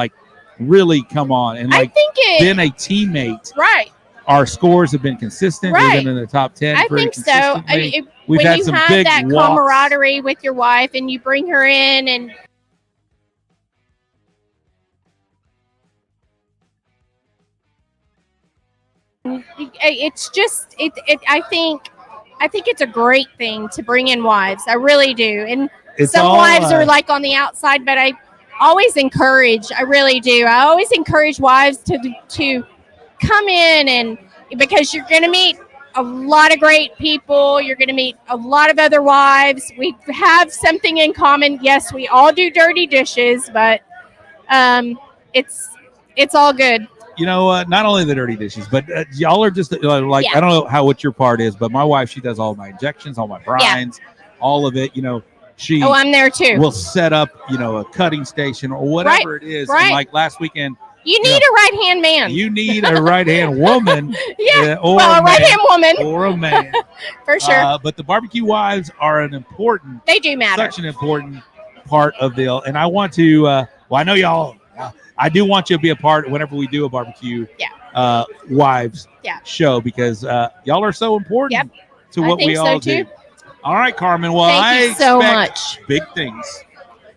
S1: really come on and
S9: I think
S1: been a teammate,
S9: right.
S1: our scores have been consistent.
S9: Right.
S1: We've been in the top 10
S9: I
S1: pretty
S9: think so. I
S1: consistently.
S9: mean,
S1: We've
S9: when
S1: had
S9: you
S1: some
S9: have
S1: big
S9: that
S1: walks.
S9: camaraderie with your wife and you bring her in, and it's just I think it's a great thing to bring in wives. I really do. And
S1: It's
S9: some
S1: all,
S9: wives are on the outside, but I always encourage. I really do. I always encourage wives to come in, and because you're going to meet a lot of great people. You're going to meet a lot of other wives. We have something in common. Yes, we all do dirty dishes, but it's all good.
S1: not only the dirty dishes, but y'all are just like,
S9: Yeah.
S1: I don't know what your part is, but my wife, she does all my injections, all my brines, all of it. She
S9: I'm there too.
S1: will set up, a cutting station or whatever it is.
S9: right.
S1: And like last weekend,
S9: You need a right-hand man.
S1: you need a right-hand woman.
S9: Yeah,
S1: or
S9: well, a
S1: man,
S9: right-hand woman.
S1: or a man.
S9: For sure.
S1: But the barbecue wives are
S9: They do matter.
S1: such an important part of the, and I want to, I know y'all, I do want you to be a part whenever we do a barbecue wives show, because y'all are so important to what we all do.
S9: Too.
S1: All right, Carmen. Well,
S9: Thank you so much.
S1: Big things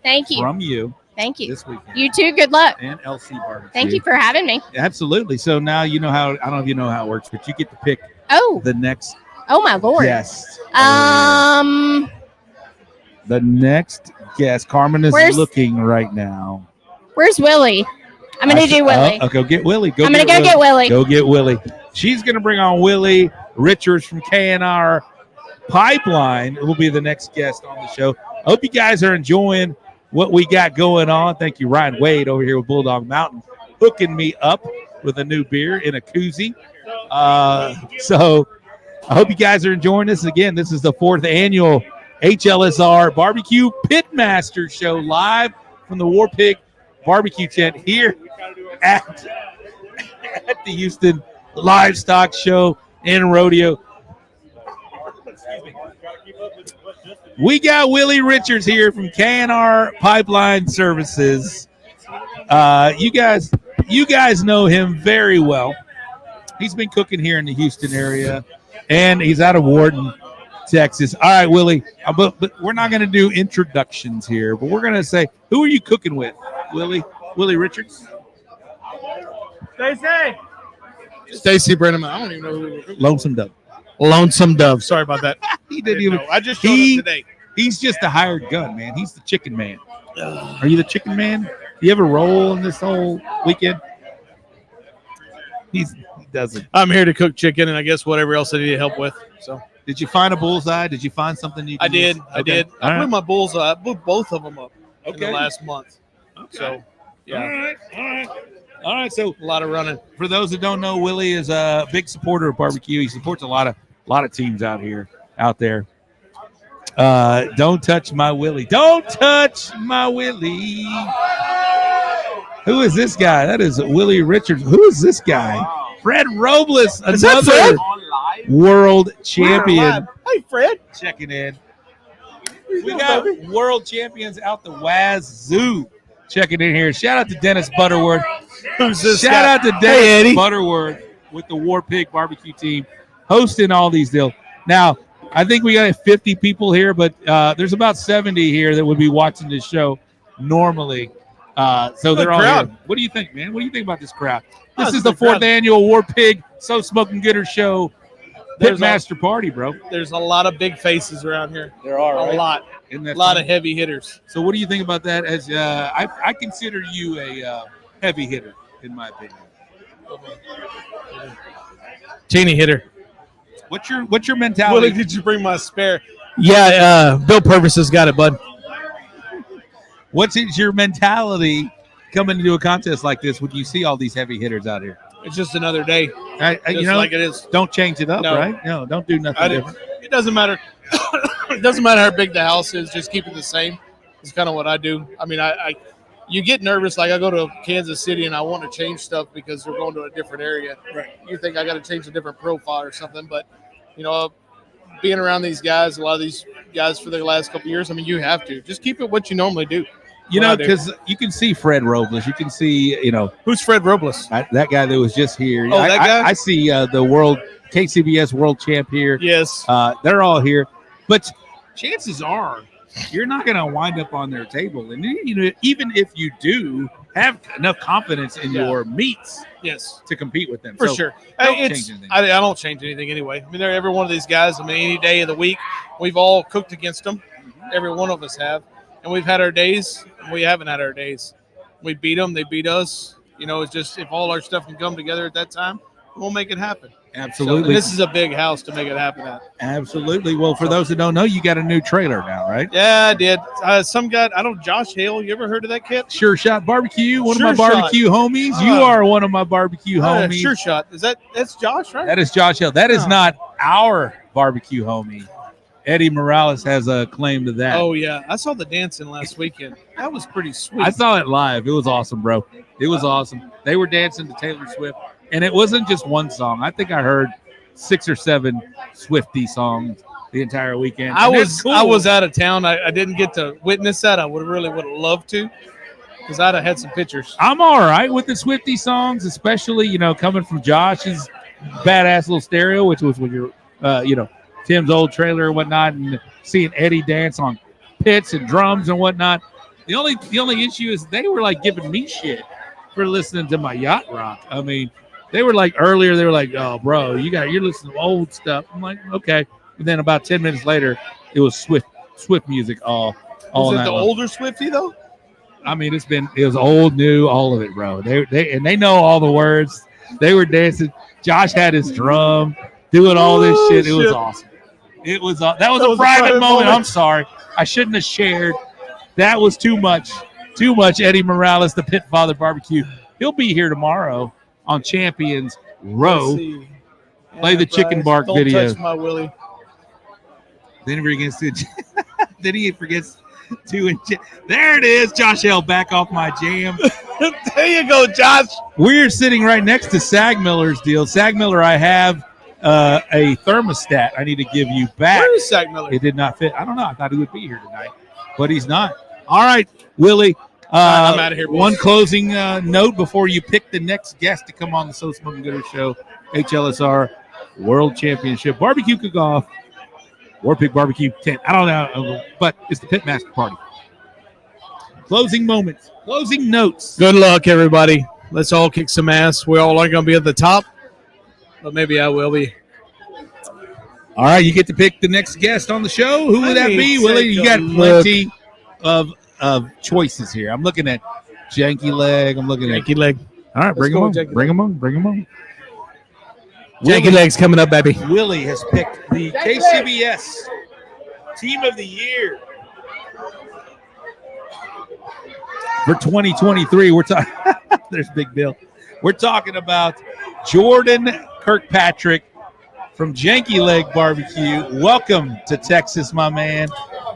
S9: Thank you.
S1: from you
S9: Thank you.
S1: this weekend.
S9: You too. Good luck.
S1: And LC Barbecue.
S9: Thank you for having me.
S1: Absolutely. So now you know how, I don't know if you know how it works, but you get to pick the next
S9: Oh my Lord.
S1: guest.
S9: The
S1: next guest. Carmen is looking right now.
S9: Where's Willie? I'm going to do Willie.
S1: Go get Willie.
S9: I'm going to go get Willie.
S1: Go get Willie. She's going to bring on Willie Richards from KNR Pipeline. It will be the next guest on the show. I hope you guys are enjoying what we got going on. Thank you, Ryan Wade, over here with Bulldog Mountain, hooking me up with a new beer in a koozie. So I hope you guys are enjoying this. Again, this is the 4th annual HLSR Barbecue Pitmaster Show, live from the Warpig Barbecue Tent here at the Houston Livestock Show and Rodeo. We got Willie Richards here from KNR Pipeline Services. You guys know him very well. He's been cooking here in the Houston area, and he's out of Warden, Texas. All right, Willie, but we're not going to do introductions here, but we're going to say, who are you cooking with, Willie? Willie Richards?
S5: Stacy Brenneman. I don't even know who.
S1: Lonesome Dove.
S5: Lonesome Dove. Sorry about that.
S1: He didn't even.
S5: I just showed up today.
S1: He's just a hired gun, man. He's the chicken man. Are you the chicken man? Do you have a role in this whole weekend? He doesn't.
S5: I'm here to cook chicken and I guess whatever else I need help with. So,
S1: did you find a bullseye? Did you find something you?
S5: I did.
S1: use?
S5: I did. I blew my bullseye. I blew both of them up in
S1: Okay.
S5: the last month.
S1: Okay.
S5: So, yeah.
S1: All right. So
S5: A lot of running.
S1: for those that don't know, Willie is a big supporter of barbecue. He supports a lot of teams out there. Don't touch my Willie. Don't touch my Willie. Who is this guy? That is Willie Richards. Who is this guy? Fred Robles,
S5: Is that
S1: another
S5: Fred?
S1: world champion.
S5: Hey, Fred.
S1: Checking in. We got world champions out the Wazoo checking in here. Shout out to Dennis Butterworth.
S5: Who's this
S1: Shout
S5: guy?
S1: out to Dennis Butterworth with the Warpig barbecue team hosting all these deals. Now, I think we got 50 people here, but there's about 70 here that would be watching this show normally. So they're all
S5: crowd.
S1: here. What do you think, man? What do you think about this crowd?
S5: Oh,
S1: This
S5: it's
S1: is
S5: a
S1: the
S5: good crowd.
S1: 4th annual Warpig So Smoking Gooder Show
S5: There's
S1: Pitmaster party, bro.
S5: There's a lot of big faces around here.
S1: There are,
S5: A lot.
S1: Isn't that
S5: A lot
S1: fun?
S5: of heavy hitters.
S1: So what do you think about that? As I consider you a heavy hitter, in my opinion.
S5: Teeny hitter.
S1: What's your mentality?
S5: Willie, did you bring my spare? Yeah, Bill Purvis has got it, bud.
S1: What's your mentality coming into a contest like this when you see all these heavy hitters out here?
S5: It's just another day.
S1: You
S5: Just
S1: know,
S5: like it is.
S1: don't change it up,
S5: No.
S1: right? No, don't do nothing different.
S5: It doesn't matter. It doesn't matter how big the house is. Just keep it the same. It's kind of what I do. I mean, you get nervous. Like I go to Kansas City and I want to change stuff because we're going to a different area. Right. You think I got to change a different profile or something, but being around these guys, a lot of these guys for the last couple of years, I mean, you have to just keep it what you normally do.
S1: Because you can see Fred Robles. You can see,
S5: Who's Fred Robles?
S1: that guy that was just here.
S5: Oh, that guy?
S1: I see the world KCBS world champ here.
S5: Yes.
S1: They're all here. But chances are you're not going to wind up on their table. And even if you do, have enough confidence in your meats to compete with them.
S5: For
S1: So
S5: sure.
S1: don't change anything.
S5: I don't change anything anyway. I mean, they're every one of these guys. I mean, any day of the week, we've all cooked against them. Every one of us have. And we've had our days, and we haven't had our days. We beat them, they beat us. It's just if all our stuff can come together at that time, we'll make it happen.
S1: Absolutely.
S5: So, this is a big house to make it happen at.
S1: Absolutely. Well, for those that don't know, you got a new trailer now, right?
S5: Yeah, I did. Some guy, I don't, Josh Hale. You ever heard of that kid?
S1: Sure Shot Barbecue, one
S5: Sure
S1: of my barbecue homies. You are one of my barbecue homies.
S5: Sure Shot. That's Josh, right?
S1: That is Josh Hale. That is not our barbecue homie. Eddie Morales has a claim to that.
S5: Oh, yeah. I saw the dancing last weekend. That was pretty sweet.
S1: I saw it live. It was awesome, bro. It was awesome. They were dancing to Taylor Swift, and it wasn't just one song. I think I heard 6 or 7 Swiftie songs the entire weekend.
S5: I was out of town. I didn't get to witness that. I would have loved to, because I'd have had some pictures.
S1: I'm all right with the Swiftie songs, especially, coming from Josh's badass little stereo, which was when you're, Tim's old trailer and whatnot, and seeing Eddie dance on pits and drums and whatnot. The only issue is they were like giving me shit for listening to my yacht rock. I mean, they were like earlier, they were like, "Oh, bro, you're listening to old stuff." I'm like, okay. And then about 10 minutes later, it was Swift music all
S5: Was it
S1: night
S5: the
S1: long.
S5: older Swiftie though?
S1: I mean, it was old, new, all of it, bro. They know all the words. They were dancing. Josh had his drum, doing all this shit. It was awesome. That was a private moment. I'm sorry. I shouldn't have shared. That was too much. Too much. Eddie Morales, the Pit Father Barbecue. He'll be here tomorrow on Champions Row. Play the chicken bark
S5: Don't
S1: video.
S5: touch my Willie.
S1: Then he forgets to. There it is. Josh L. back off my jam.
S5: There you go, Josh.
S1: We're sitting right next to Sag Miller's deal. Sag Miller, I have a thermostat I need to give you back.
S5: Where is Sag Miller?
S1: It did not fit. I don't know. I thought he would be here tonight, but he's not. All right, Willie.
S5: I'm out of here, boys.
S1: One closing note before you pick the next guest to come on the So Smoking Gooder Show, HLSR World Championship Barbecue Cook-Off, Warpig BBQ tent. I don't know, but it's the Pitmaster party. Closing moments, closing notes.
S5: Good luck, everybody. Let's all kick some ass. We all are going to be at the top, but maybe I will be.
S1: All right, you get to pick the next guest on the show. Who would that be, Willie? You got plenty of choices here. I'm looking at Janky Leg. I'm looking at
S5: Janky Leg.
S1: All right, bring him on. Bring him on.
S5: Janky Leg's coming up, baby.
S1: Willie has picked the KCBS Team of the Year for 2023. We're talking. There's Big Bill. We're talking about Jordan Kirkpatrick from Janky Leg Barbecue. Welcome to Texas, my man,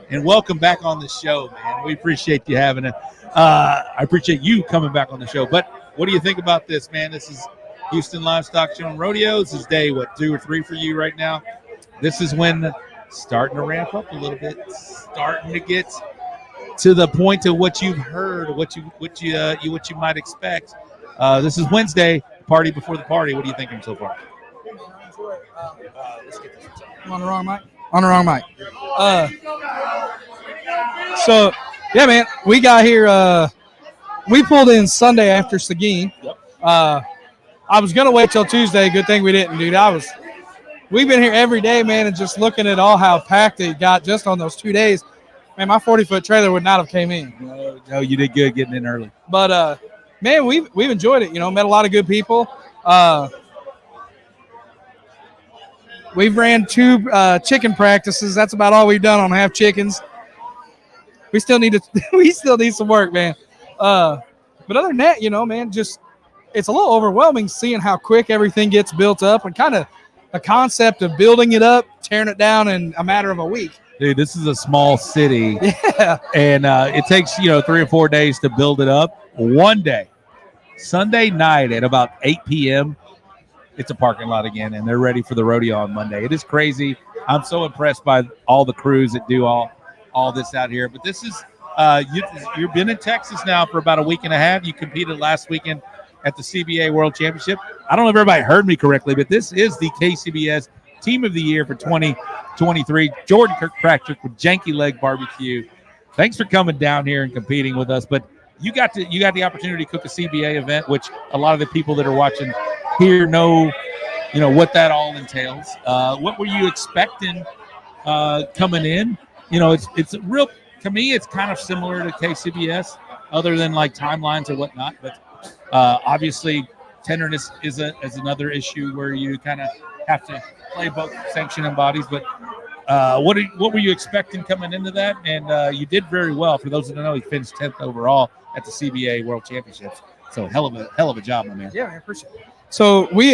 S1: and welcome back on the show, man. We appreciate you having it. I appreciate you coming back on the show. But what do you think about this, man? This is Houston Livestock Show and Rodeo. This is day, 2 or 3 for you right now? This is when starting to ramp up a little bit, starting to get to the point of what you've heard, what you might expect. This is Wednesday, party before the party. What are you thinking so far?
S4: Let's get this. I'm on the wrong mic. On the wrong mic. So, yeah, man, we got here. We pulled in Sunday after Seguin.
S1: Yep.
S4: I was gonna wait till Tuesday. Good thing we didn't, dude. We've been here every day, man, and just looking at all how packed it got just on those 2 days. Man, my 40-foot trailer would not have came in.
S1: No, you did good getting in early.
S4: But man, we've enjoyed it. Met a lot of good people. We've ran 2 chicken practices. That's about all we've done on half chickens. We still need some work, man. But other than that, man, just it's a little overwhelming seeing how quick everything gets built up and kind of the concept of building it up, tearing it down in a matter of a week.
S1: Dude, this is a small city.
S4: Yeah.
S1: And it takes, 3 or 4 days to build it up. One day, Sunday night at about 8 p.m., it's a parking lot again, and they're ready for the rodeo on Monday. It is crazy. I'm so impressed by all the crews that do all this out here. But this is you've been in Texas now for about a week and a half. You competed last weekend at the CBA World Championship. I don't know if everybody heard me correctly, but this is the KCBS Team of the Year for 2023. Jordan Kirkpatrick with Janky Leg Barbecue. Thanks for coming down here and competing with us. But you got the opportunity to cook a CBA event, which a lot of the people that are watching here know what that all entails. What were you expecting coming in? It's real, to me, it's kind of similar to KCBS other than like timelines or whatnot. But obviously tenderness is another issue where you kind of have to play both sanctioning bodies. But what were you expecting coming into that? And you did very well. For those that don't know, he finished 10th overall at the CBA World Championships. So hell of a job, my man.
S4: Yeah, I appreciate it. So we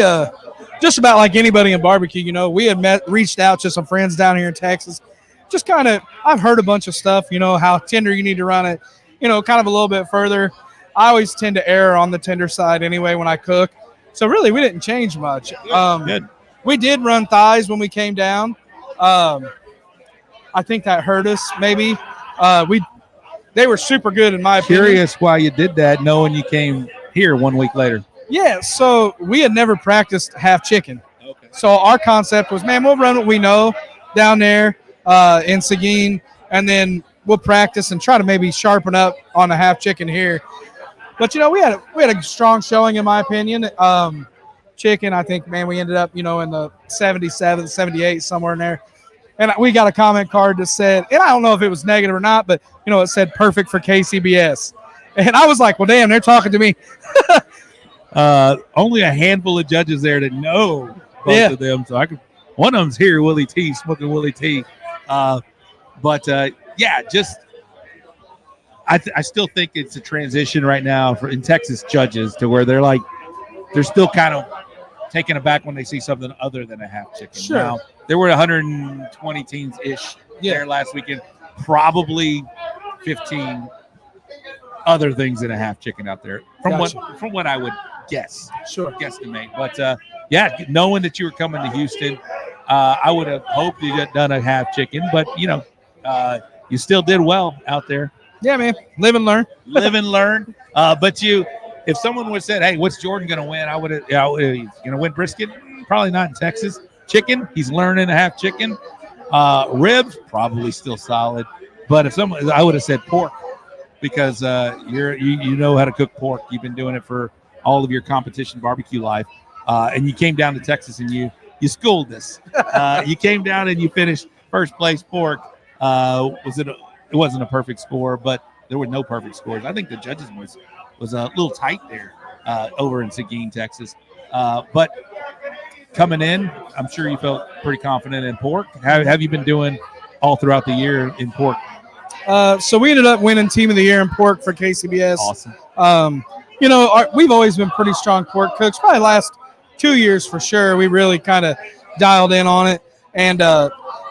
S4: just about like anybody in barbecue, you know, we had reached out to some friends down here in Texas. Just kind of, I've heard a bunch of stuff, you know, how tender you need to run it, you know, kind of a little bit further. I always tend to err on the tender side anyway when I cook. So really, we didn't change much.
S1: Good.
S4: We did run thighs when we came down. I think that hurt us maybe. They were super good in my opinion.
S1: Curious why you did that, knowing you came here 1 week later.
S4: Yeah, so we had never practiced half chicken.
S1: Okay.
S4: So our concept was, man, we'll run what we know down there in Seguin, and then we'll practice and try to maybe sharpen up on a half chicken here. But, you know, we had a strong showing, in my opinion. Chicken, I think, man, we ended up, you know, in the 77, 78, somewhere in there. And we got a comment card that said, and I don't know if it was negative or not, but, you know, it said perfect for KCBS. And I was like, well, damn, they're talking to me.
S1: Only a handful of judges there that know both of them. So one of them's here, Willie T, smoking Willie T. I still think it's a transition right now in Texas judges to where they're still kind of taken aback when they see something other than a half chicken.
S4: Sure.
S1: Now, there were 120 teams-ish there last weekend, probably 15 other things than a half chicken out there from what I would guess.
S4: Sure.
S1: Guesstimate. But knowing that you were coming to Houston, I would have hoped you had done a half chicken, but you know, you still did well out there.
S4: Yeah, man. Live and learn.
S1: Live and learn. But if someone would have said, hey, what's Jordan going to win? I would have, he's going to win brisket? Probably not in Texas. Chicken, he's learning a half chicken. Ribs, probably still solid. But I would have said pork, because you know how to cook pork. You've been doing it for all of your competition barbecue life. And you came down to Texas and you schooled us. You came down and you finished first place pork. It wasn't a perfect score, but there were no perfect scores. I think the judges was a little tight there over in Seguin, Texas. But coming in, I'm sure you felt pretty confident in pork. How have you been doing all throughout the year in pork?
S4: So we ended up winning Team of the Year in pork for KCBS.
S1: Awesome.
S4: You know, we've always been pretty strong pork cooks. Probably last 2 years for sure. We really kind of dialed in on it. And,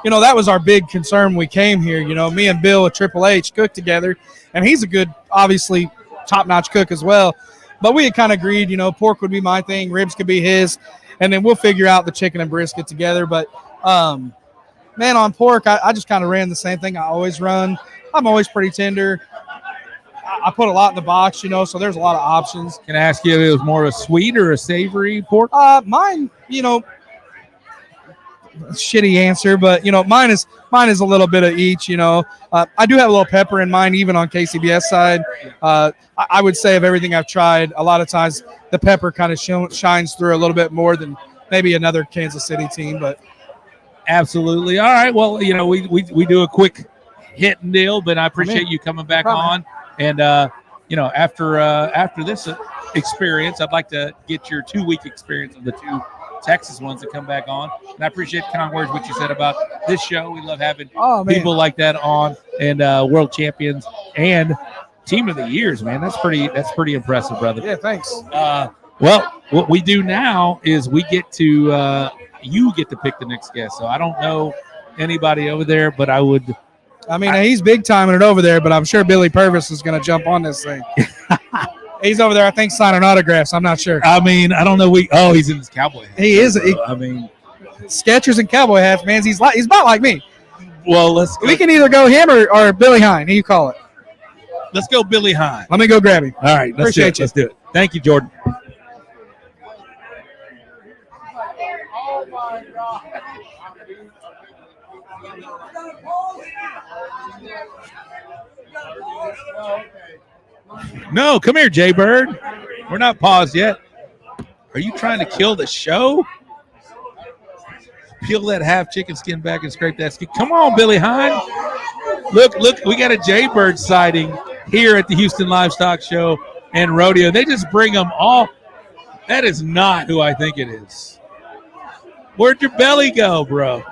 S4: you know, that was our big concern when we came here. You know, me and Bill at Triple H cooked together, and he's a good, obviously, top-notch cook as well. But we had kind of agreed, you know, pork would be my thing, ribs could be his, and then we'll figure out the chicken and brisket together. But, man, on pork, I just kind of ran the same thing I always run. I'm always pretty tender. I put a lot in the box, you know, so there's a lot of options.
S1: Can I ask you if it was more a sweet or a savory pork?
S4: Mine, you know, shitty answer, but you know, mine is a little bit of each. You know, I do have a little pepper in mine, even on KCBS side. I would say of everything I've tried, a lot of times the pepper kind of shines through a little bit more than maybe another Kansas City team. But
S1: absolutely. All right. Well, you know, we do a quick hit and deal, but I appreciate you coming back on. And you know, after this experience, I'd like to get your 2-week experience of the 2 Texas ones that come back on. And I appreciate kind words what you said about this show. We love having people like that on, and world champions and team of the years, man. That's pretty impressive, brother.
S4: Yeah, thanks.
S1: Well, what we do now is we get to you get to pick the next guest. So I don't know anybody over there, but I would.
S4: I mean, he's big timing it over there, but I'm sure Billy Purvis is going to jump on this thing. He's over there, I think, signing autographs. I'm not sure.
S1: I mean, I don't know. He's in his cowboy hat.
S4: He is.
S1: So, I mean,
S4: Skechers and cowboy hats, man. He's about like me.
S1: Well, let's go.
S4: We can either go him or Billy Hine. Who you call it?
S1: Let's go Billy Hine.
S4: Let me go grab him.
S1: All right.
S4: Appreciate you.
S1: Let's do it. Thank you, Jordan. No, come here, Jay Bird. We're not paused yet. Are you trying to kill the show? Peel that half chicken skin back and scrape that skin. Come on, Billy Hine. Look, we got a Jay Bird sighting here at the Houston Livestock Show and Rodeo. They just bring them all. That is not who I think it is. Where'd your belly go, bro?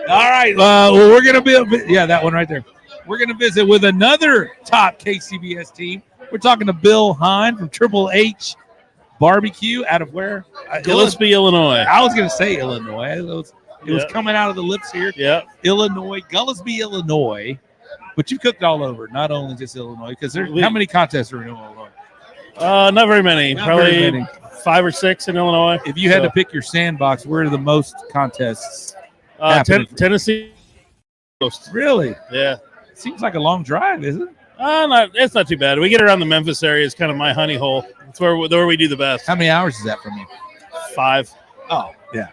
S1: All right. Well, we're going to be, that one right there. We're going to visit with another top KCBS team. We're talking to Bill Hine from Triple H Barbecue out of where?
S10: Gillespie, Illinois.
S1: I was going to say Illinois. It was coming out of the lips here.
S10: Yeah.
S1: Illinois, Gillespie, Illinois. But you cooked all over, not only just Illinois. Because how many contests are in Illinois?
S10: Not very many.
S1: Not
S10: Probably
S1: very many.
S10: 5 or 6 in Illinois.
S1: If you had to pick your sandbox, where are the most contests?
S10: Tennessee.
S1: Really?
S10: Yeah.
S1: Seems like a long drive, isn't it?
S10: It's not too bad. We get around the Memphis area. It's kind of my honey hole. It's where we do the best.
S1: How many hours is that from you?
S10: 5.
S1: Oh, yeah.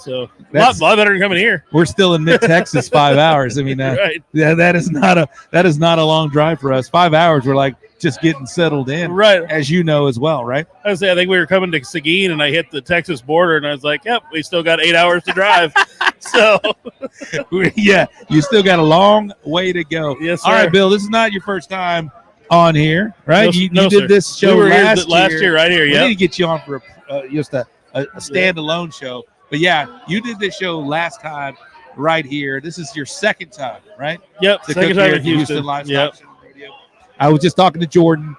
S10: So a lot better than coming here.
S1: We're still in mid-Texas 5 hours. I mean,
S10: right.
S1: Yeah, that is not a long drive for us. 5 hours, we're like just getting settled in,
S10: right?
S1: As you know as well, right?
S10: I think we were coming to Seguin, and I hit the Texas border, and I was like, "Yep, we still got 8 hours to drive." So,
S1: yeah, you still got a long way to go.
S10: Yes, sir.
S1: All right, Bill, this is not your first time on here, right? You
S10: no,
S1: did
S10: sir.
S1: this show
S10: we were
S1: last
S10: year, right here.
S1: We need to get you on for just a standalone show. But yeah, you did this show last time right here. This is your second time, right?
S10: Yep, second time in Houston.
S1: Livestock Rodeo. I was just talking to Jordan.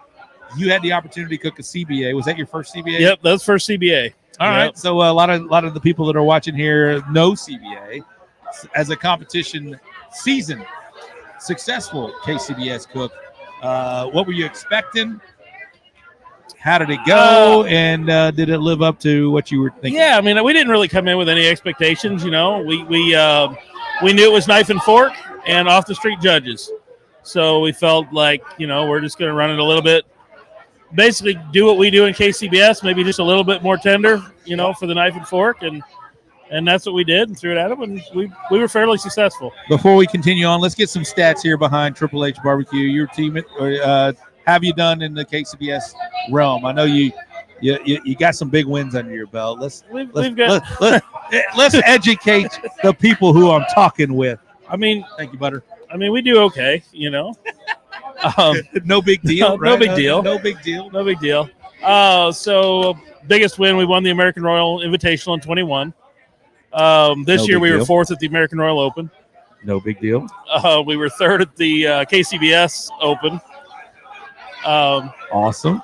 S1: You had the opportunity to cook a CBA. Was that your first CBA?
S10: Yep, that was first CBA.
S1: All right. So a lot of the people that are watching here know CBA as a competition season. Successful KCBS cook. What were you expecting? How did it go? And did it live up to what you were thinking?
S10: Yeah, I mean, we didn't really come in with any expectations. You know, we knew it was knife and fork and off the street judges. So we felt like, we're just going to run it a little bit. Basically, do what we do in KCBS, maybe just a little bit more tender, for the knife and fork, and that's what we did and threw it at them, and we were fairly successful.
S1: Before we continue on, let's get some stats here behind Triple H Barbecue. Your team, have you done in the KCBS realm? I know you got some big wins under your belt. Let's educate the people who I'm talking with.
S10: I mean,
S1: thank you, Butter.
S10: I mean, we do okay,
S1: No big deal.
S10: No big deal.
S1: No big deal.
S10: No big deal. So biggest win, we won the American Royal Invitational in 21. This year we were 4th at the American Royal Open.
S1: No big deal.
S10: We were 3rd at the KCBS Open.
S1: Awesome.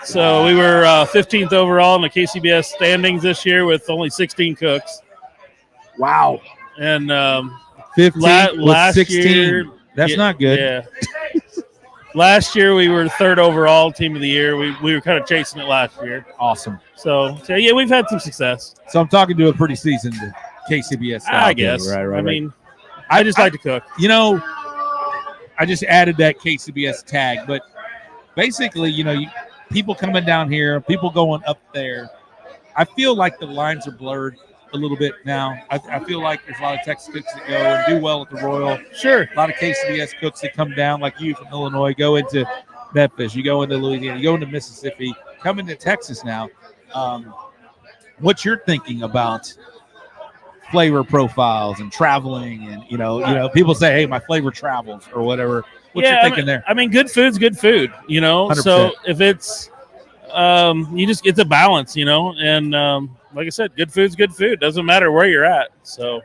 S10: So we were 15th overall in the KCBS standings this year with only 16 cooks.
S1: Wow.
S10: And
S1: 15
S10: last
S1: 16.
S10: year,
S1: that's not good.
S10: Yeah. Last year we were 3rd overall team of the year. We were kind of chasing it last year.
S1: Awesome.
S10: So yeah, we've had some success.
S1: So I'm talking to a pretty seasoned KCBS guy.
S10: I guess.
S1: Right.
S10: I mean, I just like to cook.
S1: I just added that KCBS tag, but basically, people coming down here, people going up there. I feel like the lines are blurred a little bit now. I feel like there's a lot of Texas cooks that go and do well at the Royal.
S10: Sure.
S1: A lot of KCBS cooks that come down, like you from Illinois, go into Memphis, you go into Louisiana, you go into Mississippi, come into Texas now. What you're thinking about flavor profiles and traveling, and people say, "Hey, my flavor travels" or whatever. What you're thinking there?
S10: I mean, good food's good food,
S1: 100%.
S10: So if it's it's a balance, and like I said, good food's good food. Doesn't matter where you're at. So,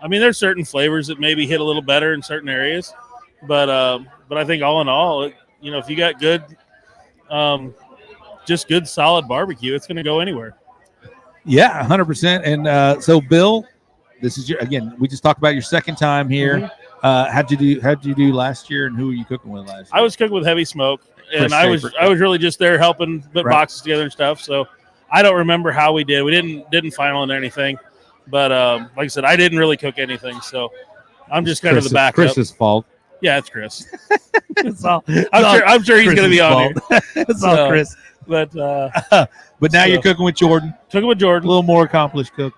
S10: I mean, there's certain flavors that maybe hit a little better in certain areas, but I think all in all, if you got good, just good solid barbecue, it's going to go anywhere.
S1: Yeah, 100%. And so, Bill, this is we just talked about your second time here.
S10: Mm-hmm.
S1: How'd you do last year, and who were you cooking with last year?
S10: I was cooking with Heavy Smoke, and
S1: Chris
S10: I was
S1: Schaefer.
S10: really just there helping put boxes together and stuff. So I don't remember how we did. We didn't final in anything, but like I said, I didn't really cook anything. So I'm just kind of the backup.
S1: Chris's fault.
S10: Yeah, it's Chris.
S1: I'm
S10: I'm sure he's going to be on here.
S1: It's all Chris.
S10: But
S1: now you're cooking with Jordan.
S10: Cooking with Jordan.
S1: A little more accomplished cook.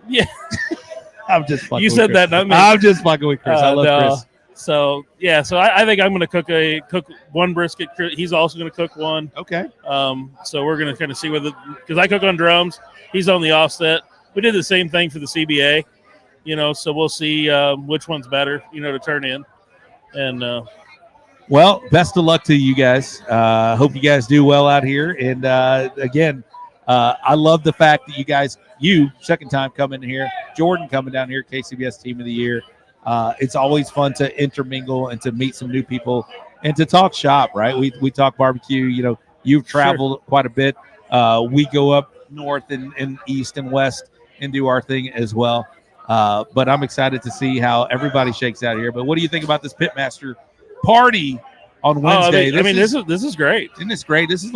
S10: Yeah.
S1: I'm just fucking
S10: You
S1: with
S10: said
S1: Chris.
S10: that, not me.
S1: I'm just fucking with Chris. I love Chris.
S10: So yeah, so I think I'm going to cook one brisket. He's also going to cook one.
S1: Okay.
S10: So we're going to kind of see whether, because I cook on drums, he's on the offset. We did the same thing for the CBA, so we'll see which one's better, to turn in, and
S1: Well, best of luck to you guys. Hope you guys do well out here. And again, I love the fact that you second time coming here, Jordan coming down here, KCBS Team of the Year. It's always fun to intermingle and to meet some new people and to talk shop, right? We talk barbecue. You know, you've traveled quite a bit. We go up north and east and west and do our thing as well. But I'm excited to see how everybody shakes out here. But what do you think about this Pitmaster party on Wednesday?
S10: This is great.
S1: Isn't this great? This is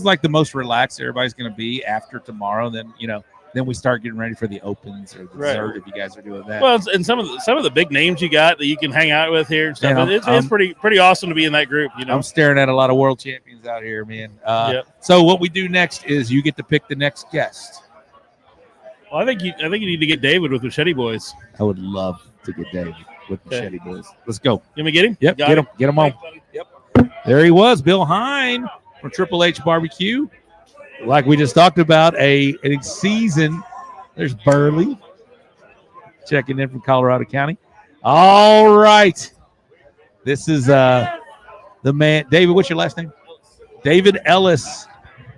S1: like the most relaxed everybody's going to be after tomorrow. Then we start getting ready for the opens or the dessert if you guys are doing that.
S10: Well, and some of the big names you got that you can hang out with here and stuff.
S1: Yeah,
S10: it's pretty awesome to be in that group.
S1: I'm staring at a lot of world champions out here, man. So what we do next is you get to pick the next guest.
S10: Well, I think you need to get David with Machete Boys.
S1: I would love to get David with Machete Boys. Let's go.
S10: You want me to get him?
S1: Yep, get him on.
S10: Yep.
S1: There he was, Bill Hine from Triple H Barbecue. Like we just talked about, a season. There's Burley checking in from Colorado County. All right. This is the man. David, what's your last name? David Ellis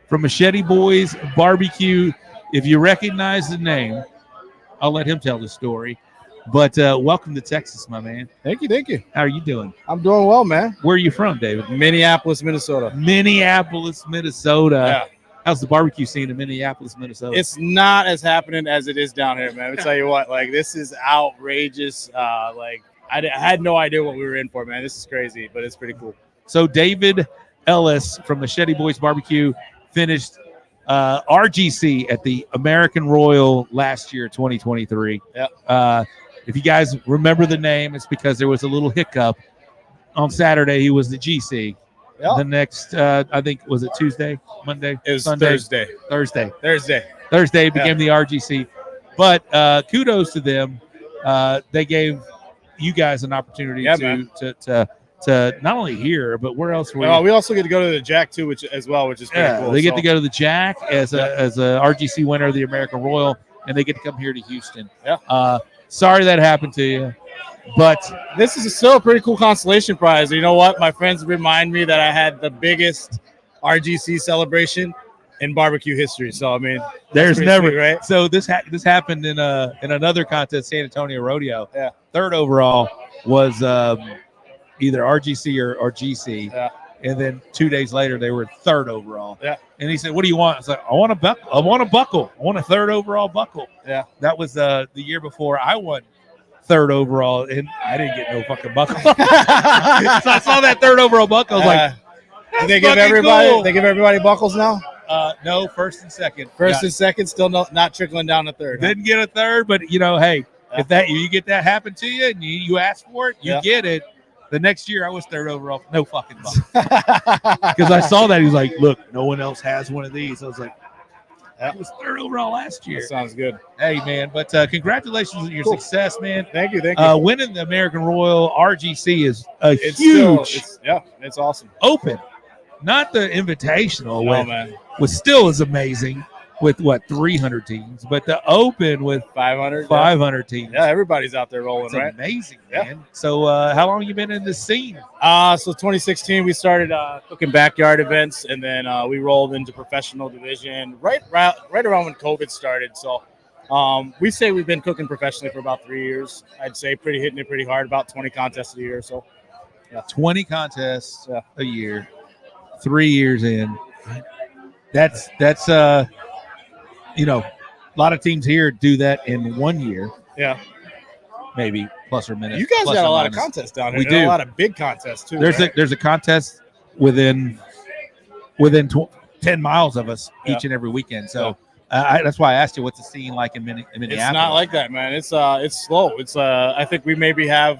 S1: from Machete Boys Barbecue. If you recognize the name, I'll let him tell the story. But welcome to Texas, my man.
S11: Thank you.
S1: How are you doing?
S11: I'm doing well, man.
S1: Where are you from, David?
S11: Minneapolis, Minnesota.
S1: Minneapolis, Minnesota.
S11: Yeah.
S1: How's the barbecue scene in Minneapolis, Minnesota?
S11: It's not as happening as it is down here, man. Let me tell you what, like, this is outrageous. I had no idea what we were in for, man. This is crazy, but it's pretty cool.
S1: So David Ellis from Machete Boys Barbecue finished RGC at the American Royal last year, 2023.
S11: Yeah.
S1: If you guys remember the name, it's because there was a little hiccup. On Saturday, he was the GC.
S11: Yep.
S1: The next, I think, was it Tuesday, Monday?
S11: It was
S1: Sunday?
S11: Thursday
S1: became the RGC. But kudos to them. They gave you guys an opportunity to not only hear, but where else were you?
S11: We also get to go to the Jack too, which is pretty cool.
S1: They get to go to the Jack as a RGC winner of the American Royal, and they get to come here to Houston.
S11: Yeah.
S1: Sorry that happened to you, but
S11: this is still a pretty cool consolation prize. You know what? My friends remind me that I had the biggest RGC celebration in barbecue history. So I mean,
S1: there's never
S11: sweet, right.
S1: So this happened in another contest, San Antonio Rodeo.
S11: Yeah.
S1: Third overall was either RGC or GC.
S11: Yeah.
S1: And then 2 days later, they were third overall.
S11: Yeah.
S1: And he said, "What do you want?" I was like, "I want a buckle. I want a buckle. I want a third overall buckle."
S11: Yeah.
S1: That was the year before I won third overall, and I didn't get no fucking buckle. So I saw that third overall buckle. I was like,
S11: "Did they give everybody? Cool. They give everybody buckles now?"
S1: No, first and second.
S11: First and second, still not trickling down to third.
S1: Didn't get a third, but hey, if you get that happen to you and you ask for it, you get it. The next year, I was third overall. No fucking buckle. Because I saw that. He was like, "Look, no one else has one of these." I was like, "I was third overall last year."
S11: That sounds good.
S1: Hey, man. But congratulations on your success, man.
S11: Thank you.
S1: Winning the American Royal RGC is
S11: it's awesome.
S1: Open. Not the invitational,
S11: man.
S1: Which still is amazing with 300 teams, but the open with 500 teams.
S11: Yeah, everybody's out there rolling,
S1: it's
S11: right?
S1: Amazing, man. So how long have you been in this scene?
S11: So 2016, we started cooking backyard events, and then we rolled into professional division right around when COVID started. So we say we've been cooking professionally for about 3 years. I'd say hitting it pretty hard, about 20 contests a year. So
S1: 20 contests a year, 3 years in. That's a lot of teams here do that in 1 year.
S11: Yeah.
S1: Maybe plus or minus.
S11: You guys got a lot of contests down here.
S1: We do.
S11: A lot of big contests too.
S1: There's a contest within 10 miles of us each and every weekend. So that's why I asked you what's the scene like in Minneapolis.
S11: It's not like that, man. It's slow. It's I think we maybe have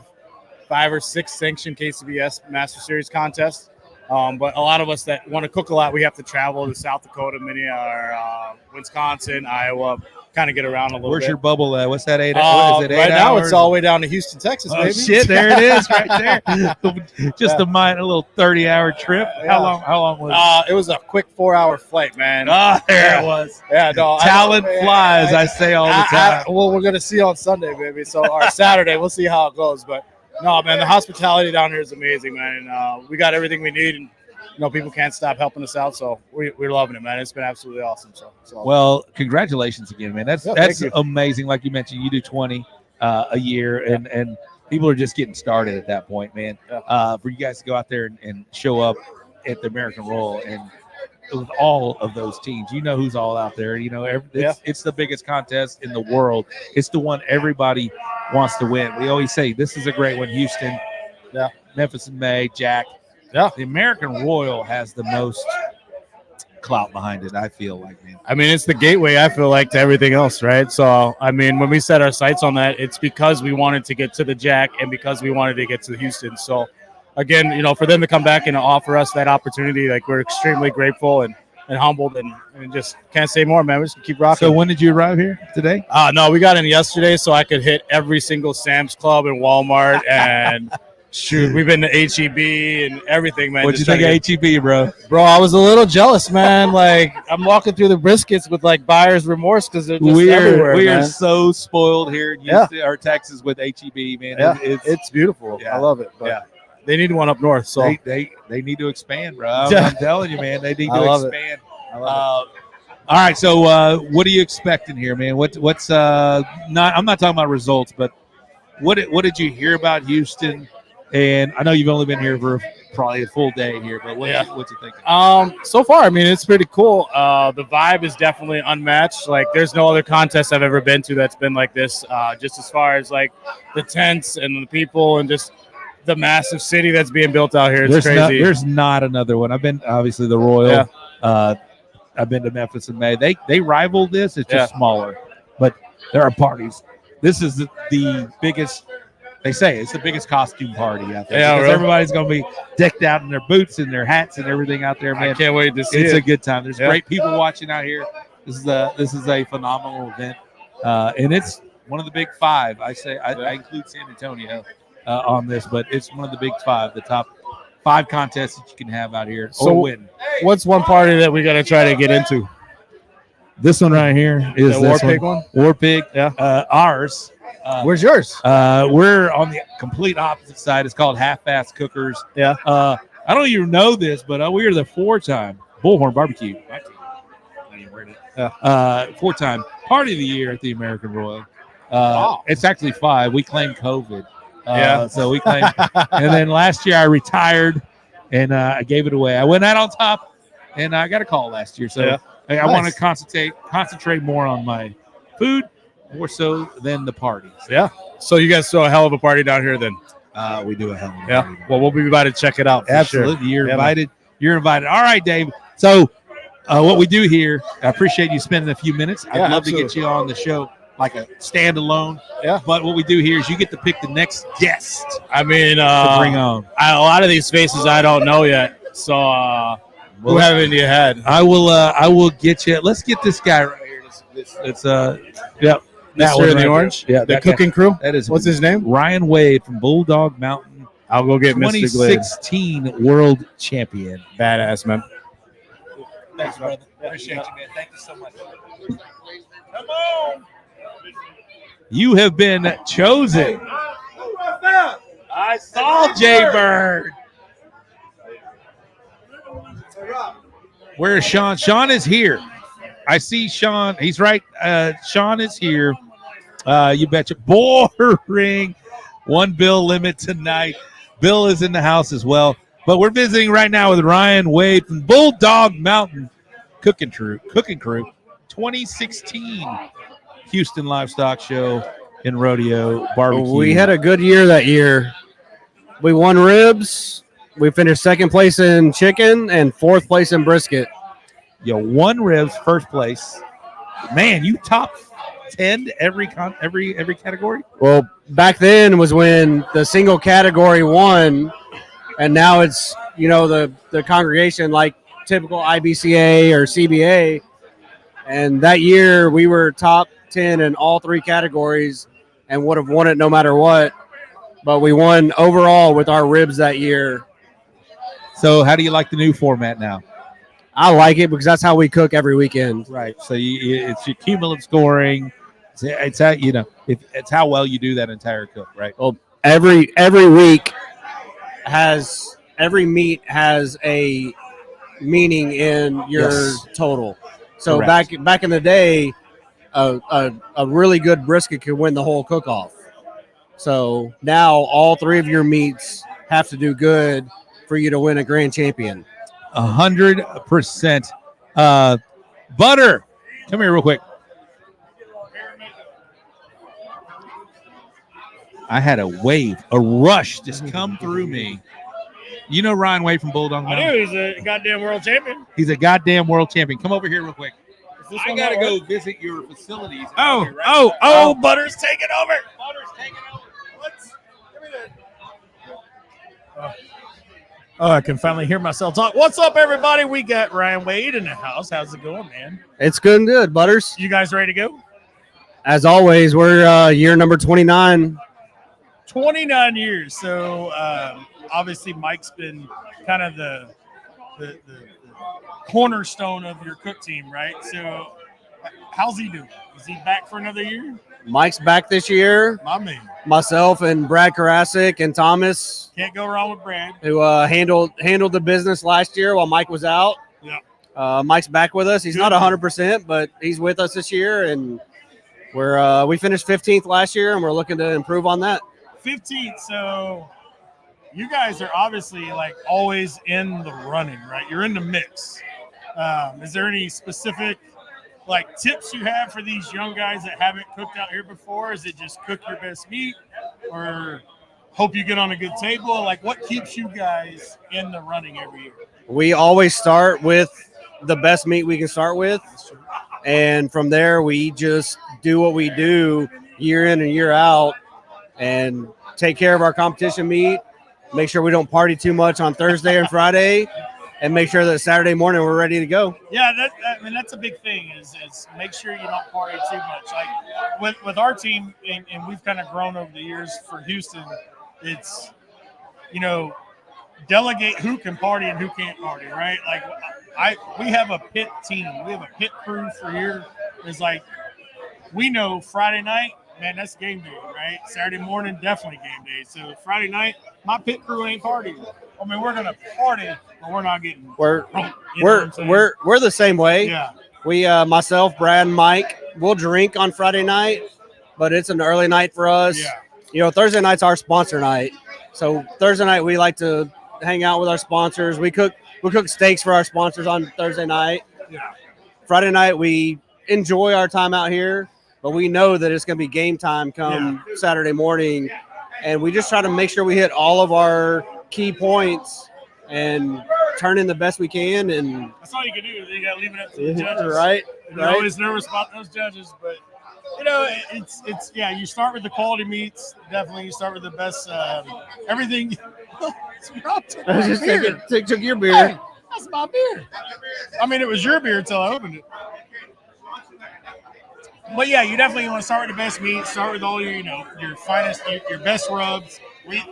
S11: 5 or 6 sanctioned KCBS Master Series contests. But a lot of us that want to cook a lot, we have to travel to South Dakota, Wisconsin, Iowa, kind of get around a little bit.
S1: Where's your bubble at? What's that, 8
S11: hours?
S1: What is it, 8
S11: right now,
S1: hours?
S11: it's all the way down to Houston, Texas, baby.
S1: Shit, there it is right there. Just a little 30-hour trip.
S11: Yeah.
S1: How long was it?
S11: It was a quick 4-hour flight, man.
S1: There it was.
S11: Yeah, no.
S1: Talent flies, I say all the time.
S11: Well, we're going to see on Sunday, baby. So, or Saturday. We'll see how it goes. But No, man, the hospitality down here is amazing, man. And we got everything we need, and people can't stop helping us out. So we're loving it, man. It's been absolutely awesome. So
S1: well, congratulations again, man. That's
S11: you.
S1: amazing. Like you mentioned, you do 20 a year, and people are just getting started at that point, man. For you guys to go out there and show up at the American Royal and with all of those teams, who's all out there. It's the biggest contest in the world. It's the one everybody wants to win. We always say this is a great one. Houston, Memphis in May, Jack. The American Royal has the most clout behind it, I feel like, man.
S11: I mean, it's the gateway, I feel like, to everything else, right? So, I mean, when we set our sights on that, it's because we wanted to get to the Jack and because we wanted to get to Houston. So, again, for them to come back and offer us that opportunity, like, we're extremely grateful and humbled and just can't say more, man. We're just gonna keep rocking.
S1: So when did you arrive here today?
S11: No, we got in yesterday, so I could hit every single Sam's Club and Walmart and shoot, we've been to HEB and everything, man.
S1: What'd you think of HEB, bro?
S11: Bro, I was a little jealous, man. Like, I'm walking through the briskets with like buyer's remorse because they're just everywhere.
S1: We
S11: man.
S1: are so spoiled here in Houston, or Texas with HEB, man.
S11: Yeah, it's beautiful. I love it. But they need one up north, so
S1: they need to expand, bro. I'm telling you, man, they need to expand.
S11: I love it.
S1: All right, so what are you expecting here, man? What's not? I'm not talking about results, but what did you hear about Houston? And I know you've only been here for probably a full day here, but what's you thinking?
S11: So far, I mean, it's pretty cool. The vibe is definitely unmatched. Like, there's no other contest I've ever been to that's been like this. Just as far as like the tents and the people and just the massive city that's being built out here. It's crazy.
S1: There's not another one. I've been obviously the Royal. I've been to Memphis in May. They rival this. It's just smaller, but there are parties. This is the biggest. They say it's the biggest costume party out there. Because everybody's going to be decked out in their boots and their hats and everything out there, man.
S11: I can't wait to see
S1: It's a good time. There's great people watching out here. This is a phenomenal event, and it's one of the big five. I include San Antonio on this, but it's one of the big five, the top 5 contests that you can have out here or win.
S11: What's one party that we got to try to get into?
S1: This one right here is
S11: the
S1: this
S11: Warpig one.
S1: Warpig, ours.
S11: Where's yours?
S1: We're on the complete opposite side. It's called Half-Ass Cookers. I don't even know this, but we are the 4-time Bullhorn Barbecue. 4-time Party of the Year at the American Royal.
S11: Wow.
S1: It's actually 5. We claimed COVID. So we claimed. And then last year I retired and I gave it away. I went out on top and I got a call last year. So I want to concentrate more on my food more so than the parties.
S11: So you guys throw a hell of a party down here then.
S1: We do a hell of a party.
S11: Well, we'll be about to check it out.
S1: Absolutely.
S11: Sure.
S1: You're invited. You're invited. All right, Dave. So what we do here, I appreciate you spending a few minutes. I'd love to get you on the show like a standalone. But what we do here is you get to pick the next guest.
S11: I mean,
S1: to bring on.
S11: A lot of these faces I don't know yet. So who have it in your head?
S1: I will get you. Let's get this guy right here. It's
S11: Mr. in the orange?
S1: Yeah,
S11: the cooking crew?
S1: That is.
S11: What's his name?
S1: Ryan Wade from Bulldog Mountain.
S11: I'll go get Mr. Glade.
S1: 2016 world champion.
S11: Badass, man.
S1: Thanks, brother. Appreciate you, man. Thank you so much. Come on. You have been chosen. I saw Jay Bird. Where is Sean? Sean is here. I see Sean. He's right. Sean is here. You betcha. Boring. 1 bill limit tonight. Bill is in the house as well. But we're visiting right now with Ryan Wade from Bulldog Mountain Cooking Crew. 2016 Houston Livestock Show and Rodeo Barbecue.
S12: We had a good year that year. We won ribs. We finished 2nd place in chicken and 4th place in brisket.
S1: You won ribs, 1st place. Man, you top 10 every category?
S12: Well, back then was when the single category won, and now it's, the congregation like typical IBCA or CBA. And that year we were top 10 in all 3 categories and would have won it no matter what. But we won overall with our ribs that year.
S1: So how do you like the new format now?
S12: I like it because that's how we cook every weekend.
S1: Right. So it's your cumulative scoring. It's how it's how well you do that entire cook, right?
S12: Well, every week every meat has a meaning in your total. So
S1: Correct.
S12: back in the day, a really good brisket could win the whole cook-off. So now all three of your meats have to do good for you to win a grand champion.
S1: 100%. Butter, come here real quick. I had a wave, a rush just come through me. You know Ryan Wade from Bulldog
S10: I
S1: Mountain?
S10: do. He's a goddamn world champion.
S1: He's a goddamn world champion. Come over here real quick. I got to
S10: not
S1: go
S10: work?
S1: visit your facilities.
S10: Butter's taking over. Butter's taking over. Oh, I can finally hear myself talk. What's up, everybody? We got Ryan Wade in the house. How's it going, man?
S12: It's good, Butters.
S10: You guys ready to go?
S12: As always, we're year number 29.
S10: 29 years. So obviously Mike's been kind of the cornerstone of your cook team, right? So how's he doing? Is he back for another year?
S12: Mike's back this year.
S10: My man.
S12: Myself and Brad Karasik and Thomas,
S10: Can't go wrong with Brad.
S12: who handled the business last year while Mike was out.
S10: Yeah.
S12: Mike's back with us. He's not 100%, but he's with us this year, and we finished 15th last year, and we're looking to improve on that.
S10: 15th. So you guys are obviously like always in the running, right? You're in the mix. Is there any specific like tips you have for these young guys that haven't cooked out here before? Is it just cook your best meat, or hope you get on a good table? Like, what keeps you guys in the running every year?
S12: We always start with the best meat we can start with, and from there we just do what we do year in and year out and take care of our competition meat, make sure we don't party too much on Thursday and Friday, and make sure that Saturday morning we're ready to go.
S10: Yeah, that's a big thing is make sure you don't party too much. Like with our team, and we've kind of grown over the years for Houston, it's, delegate who can party and who can't party, right? Like we have a pit team. We have a pit crew for here. It's like we know Friday night, man, that's game day, right? Saturday morning, definitely game day. So Friday night, my pit crew ain't partying. I mean, we're gonna party, but we're not getting.
S12: We're the same way.
S10: Yeah.
S12: We myself, Brad, and Mike, we'll drink on Friday night, but it's an early night for us.
S10: Yeah.
S12: Thursday night's our sponsor night, so Thursday night we like to hang out with our sponsors. We cook steaks for our sponsors on Thursday night.
S10: Yeah.
S12: Friday night we enjoy our time out here, but we know that it's going to be game time come Saturday morning, and we just try to make sure we hit all of our key points and turn in the best we can. And
S10: that's all you can do. You got to leave it up to the judges.
S12: Right.
S10: You're always nervous about those judges, but it's you start with the quality meats. Definitely, you start with the best. Everything.
S12: Took your beer.
S10: Hey, that's my beer. I mean, it was your beer until I opened it. But yeah, you definitely want to start with the best meat. Start with all your, your finest, your best rubs.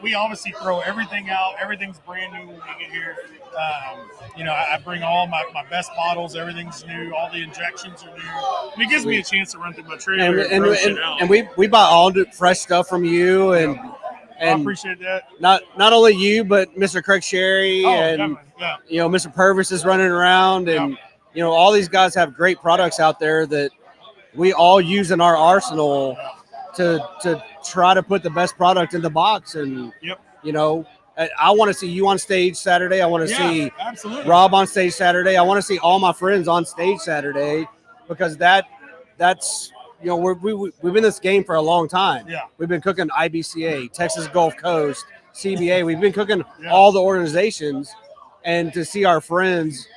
S10: We obviously throw everything out. Everything's brand new when we get here. I bring all my best bottles. Everything's new. All the injections are new. And it gives me a chance to run through my trailer
S12: and we buy all fresh stuff from you, and
S10: I appreciate that.
S12: Not only you, but Mr. Craig Sherry and Mr. Purvis is running around, and all these guys have great products out there that we all use in our arsenal to try to put the best product in the box. And I want to see you on stage Saturday. I want to see Rob on stage Saturday. I want to see all my friends on stage Saturday, because that's we've been in this game for a long time.
S10: Yeah.
S12: We've been cooking IBCA, Texas Gulf Coast, CBA. We've been cooking all the organizations, and to see our friends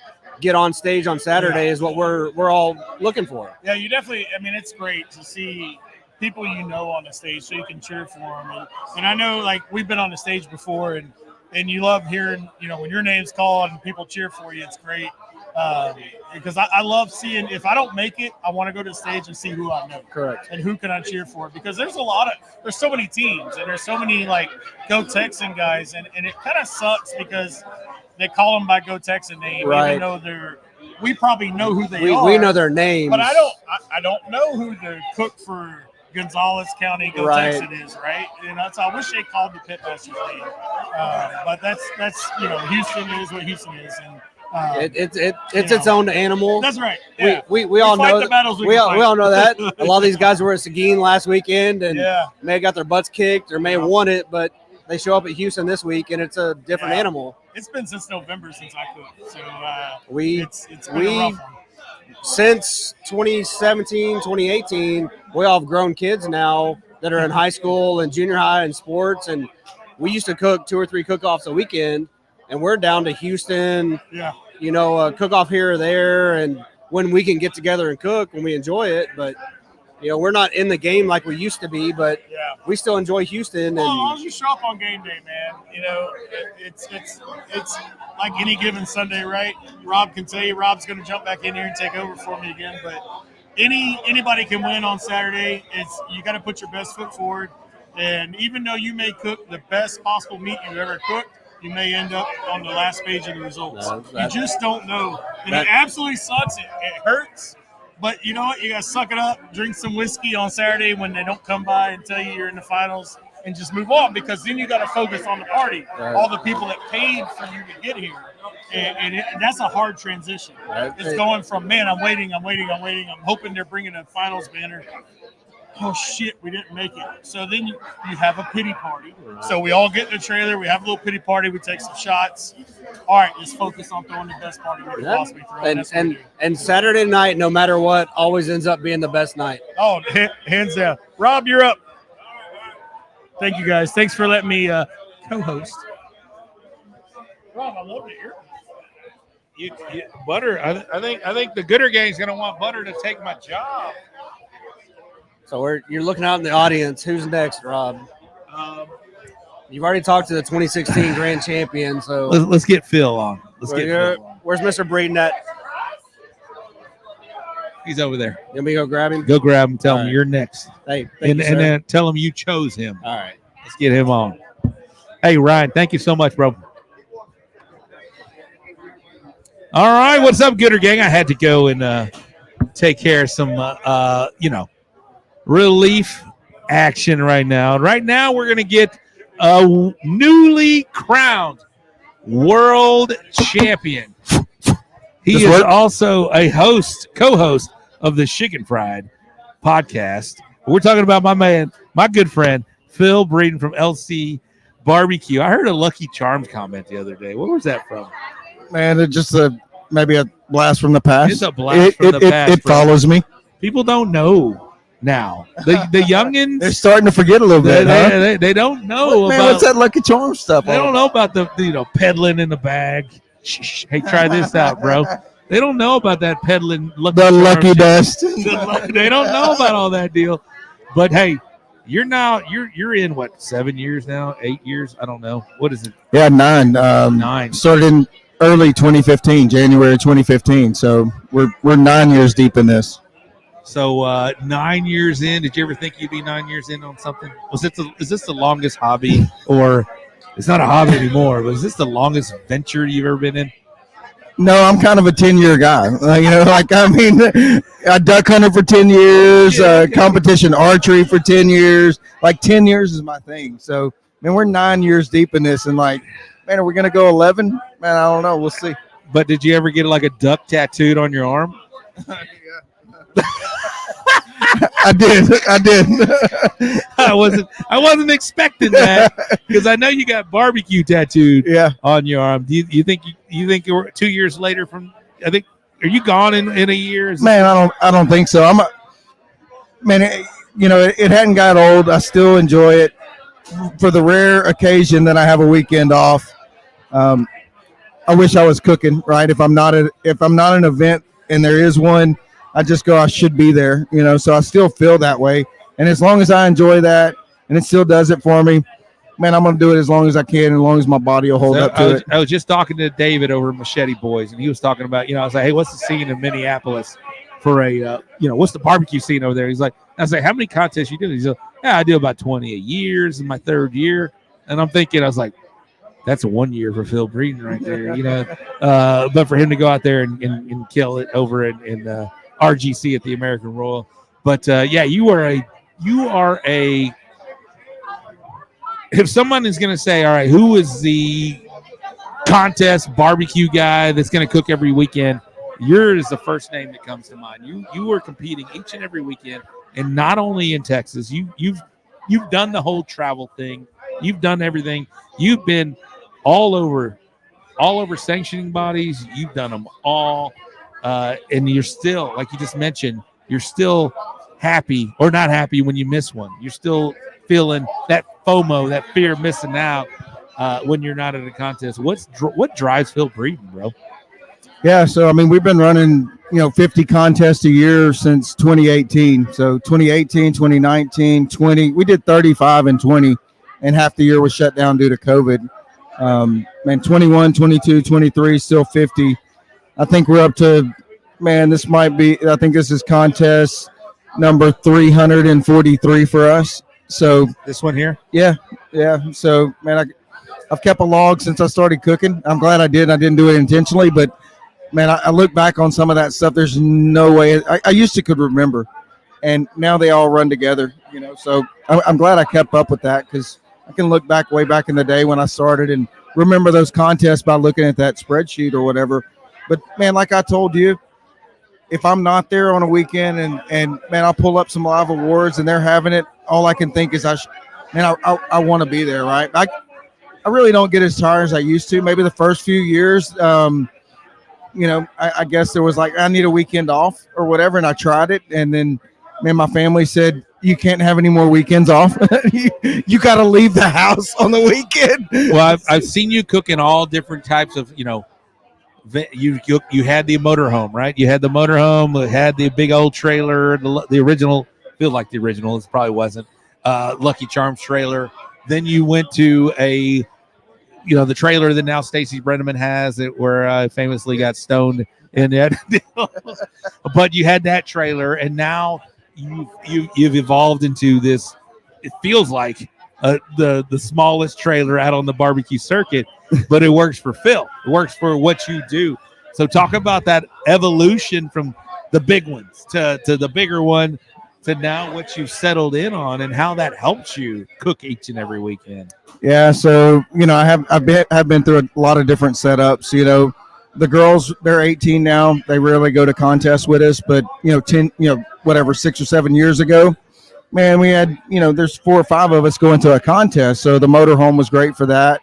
S12: get on stage on Saturday is what we're all looking for.
S10: Yeah, you definitely. I mean, it's great to see people on the stage, so you can cheer for them. And I know, like, we've been on the stage before, and you love hearing, when your name's called and people cheer for you. It's great. Because I love seeing, if I don't make it, I want to go to the stage and see who I know.
S12: Correct.
S10: And who can I cheer for? Because there's so many teams, and there's so many, like, Go Texan guys, and it kind of sucks because they call them by Go Texan name, even though we probably know who they are.
S12: We know their names.
S10: But I don't know who the cook for Gonzales County Go
S12: Right.
S10: Texas is, right? And that's I wish they called the Pitmasters game, but that's Houston is what Houston is, and
S12: It's its own animal.
S10: That's right. Yeah.
S12: We all
S10: fight
S12: know
S10: the battles
S12: we
S10: can fight.
S12: all know that. A lot of these guys were at Seguin last weekend and
S10: Yeah.
S12: may have got their butts kicked or may have won it, but they show up at Houston this week and it's a different animal.
S10: It's been since November since I cooked, so it's been a
S12: we
S10: rough one.
S12: since 2017, 2018, we all have grown kids now that are in high school and junior high and sports, and we used to cook 2 or 3 cook-offs a weekend, and we're down to Houston.
S10: Yeah.
S12: You know, a cook-off here or there, and when we can get together and cook when we enjoy it, but you know, we're not in the game like we used to be, but we still enjoy Houston.
S10: Well, as
S12: And
S10: long as you show up on game day, man, you know, it's like any given Sunday, right? Rob can tell you, Rob's going to jump back in here and take over for me again, but anybody can win on Saturday. It's you got to put your best foot forward, and even though you may cook the best possible meat you've ever cooked, you may end up on the last page of the results. You just don't know, and it absolutely sucks. It hurts. But you know what? You got to suck it up, drink some whiskey on Saturday when they don't come by and tell you you're in the finals, and just move on, because then you got to focus on the party, all the people that paid for you to get here. And that's a hard transition. It's going from, man, I'm waiting, I'm hoping they're bringing a finals banner. Oh, shit, we didn't make it. So then you have a pity party. So we all get in the trailer, we have a little pity party, we take some shots. All right, let's focus on throwing the best party we can possibly throw.
S12: And Saturday night, no matter what, always ends up being the best night.
S10: Oh, hands down. Rob, you're up. Thank you, guys. Thanks for letting me co-host. Rob, I love it here.
S1: Butter. I think the Gooder gang's going to want Butter to take my job.
S12: So you're looking out in the audience. Who's next, Rob? You've already talked to the 2016 grand champion. So
S1: Let's get Phil on.
S12: Where's Mr. Breeden at?
S1: He's over there.
S12: Let me go grab him.
S1: Go grab him. Tell him you're next.
S12: Hey,
S1: and then tell him you chose him.
S12: All right.
S1: Let's get him on. Hey, Ryan, thank you so much, bro. All right, what's up, Gooder gang? I had to go and take care of some, relief action right now. Right now, we're going to get a newly crowned world champion. He is also a co-host of the Chicken Fried podcast. We're talking about my good friend, Phil Breeden from LC Barbecue. I heard a Lucky Charms comment the other day. What was that from?
S13: Man, it's just maybe a blast from the past.
S1: It's a blast from the past.
S13: It follows me.
S1: People don't know now. The youngins,
S13: they're starting to forget a little bit.
S1: They don't know about
S13: what's that Lucky Charms stuff.
S1: They don't know about the peddling in the bag. Shh, hey, try this out, bro. They don't know about that peddling.
S13: Lucky Dust.
S1: They don't know about all that deal. But hey, you're in what, 7 years now, 8 years? I don't know. What is it?
S13: Yeah, 9.
S1: 9.
S13: Started in early 2015, January 2015. So we're 9 years deep in this.
S1: So 9 years in, did you ever think you'd be 9 years in on something? Is this the longest hobby, or it's not a hobby anymore, but is this the longest venture you've ever been in?
S13: No, I'm kind of a 10-year guy. I duck hunted for 10 years, competition archery for 10 years. 10 years is my thing. So, we're 9 years deep in this, and man, are we going to go 11? Man, I don't know. We'll see.
S1: But did you ever get a duck tattooed on your arm?
S13: I did.
S1: I wasn't expecting that, because I know you got barbecue tattooed on your arm. Do you think you're 2 years later from? I think, are you gone in a year?
S13: Man, I don't think so. It hadn't got old. I still enjoy it. For the rare occasion that I have a weekend off, I wish I was cooking. Right, if I'm not an event and there is one, I just go, I should be there, so I still feel that way. And as long as I enjoy that and it still does it for me, man, I'm going to do it as long as I can, as long as my body will hold up to it.
S1: I was just talking to David over at Machete Boys, and he was talking about, I was like, hey, what's the scene in Minneapolis for what's the barbecue scene over there? He's like, I was like, how many contests you do? He's like, I do about 20 a year. This is my 3rd year. And I'm thinking, I was like, that's a 1 year for Phil Breeden right there, but for him to go out there and kill it over in RGC at the American Royal. But you were are if someone is going to say, all right, who is the contest barbecue guy that's going to cook every weekend, yours is the first name that comes to mind. You are competing each and every weekend, and not only in Texas. You've done the whole travel thing. You've done everything. You've been all over sanctioning bodies. You've done them all, and you're still, like you just mentioned, you're still happy or not happy when you miss one. You're still feeling that FOMO, that fear of missing out when you're not at a contest. What drives Phil Breeden, bro?
S13: Yeah, so I mean, we've been running 50 contests a year since 2018. So 2018, 2019, 20, we did 35 and 20, and half the year was shut down due to COVID. And 21, 22, 23, still 50. I think we're up to, man, this might be, I think this is contest number 343 for us. So
S1: this one here?
S13: Yeah. So, man, I've kept a log since I started cooking. I'm glad I did. I didn't do it intentionally, but man, I look back on some of that stuff. There's no way. I used to could remember, and now they all run together, So I'm glad I kept up with that, because I can look back way back in the day when I started and remember those contests by looking at that spreadsheet or whatever. But, man, like I told you, if I'm not there on a weekend and man, I'll pull up some live awards and they're having it, all I can think is I want to be there, right? I really don't get as tired as I used to. Maybe the first few years, I guess there was like, I need a weekend off or whatever, and I tried it, and then my family said, you can't have any more weekends off. you got to leave the house on the weekend.
S1: Well, I've seen you cooking all different types of, you had the motorhome, right? You had the motorhome, it had the big old trailer, the original, feel like the original, it probably wasn't, Lucky Charms trailer. Then you went to the trailer that now Stacy Brenneman has, where I famously got stoned in it. But you had that trailer, and now you've evolved into this. It feels like the smallest trailer out on the barbecue circuit, but it works for Phil. It works for what you do. So talk about that evolution from the big ones to the bigger one to now what you've settled in on, and how that helps you cook each and every weekend.
S13: Yeah, so I've been through a lot of different setups. The girls, they're 18 now. They rarely go to contests with us, but 6 or 7 years ago, man, we had there's 4 or 5 of us going to a contest. So the motorhome was great for that.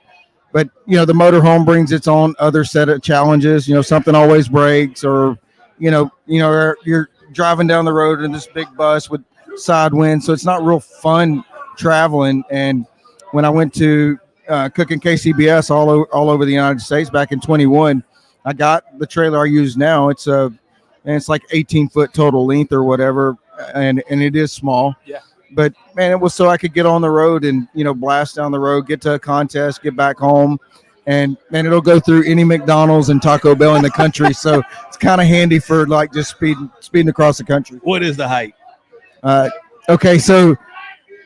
S13: But the motorhome brings its own other set of challenges. Something always breaks, or you're driving down the road in this big bus with side winds, so it's not real fun traveling. And when I went to cooking KCBS all over the United States back in 21, I got the trailer I use now. It's like 18-foot total length or whatever, and it is small.
S1: Yeah.
S13: But man, it was so I could get on the road and blast down the road, get to a contest, get back home, and it'll go through any McDonald's and Taco Bell in the country. So it's kind of handy for like just speeding across the country.
S1: What is the height?
S13: Okay, so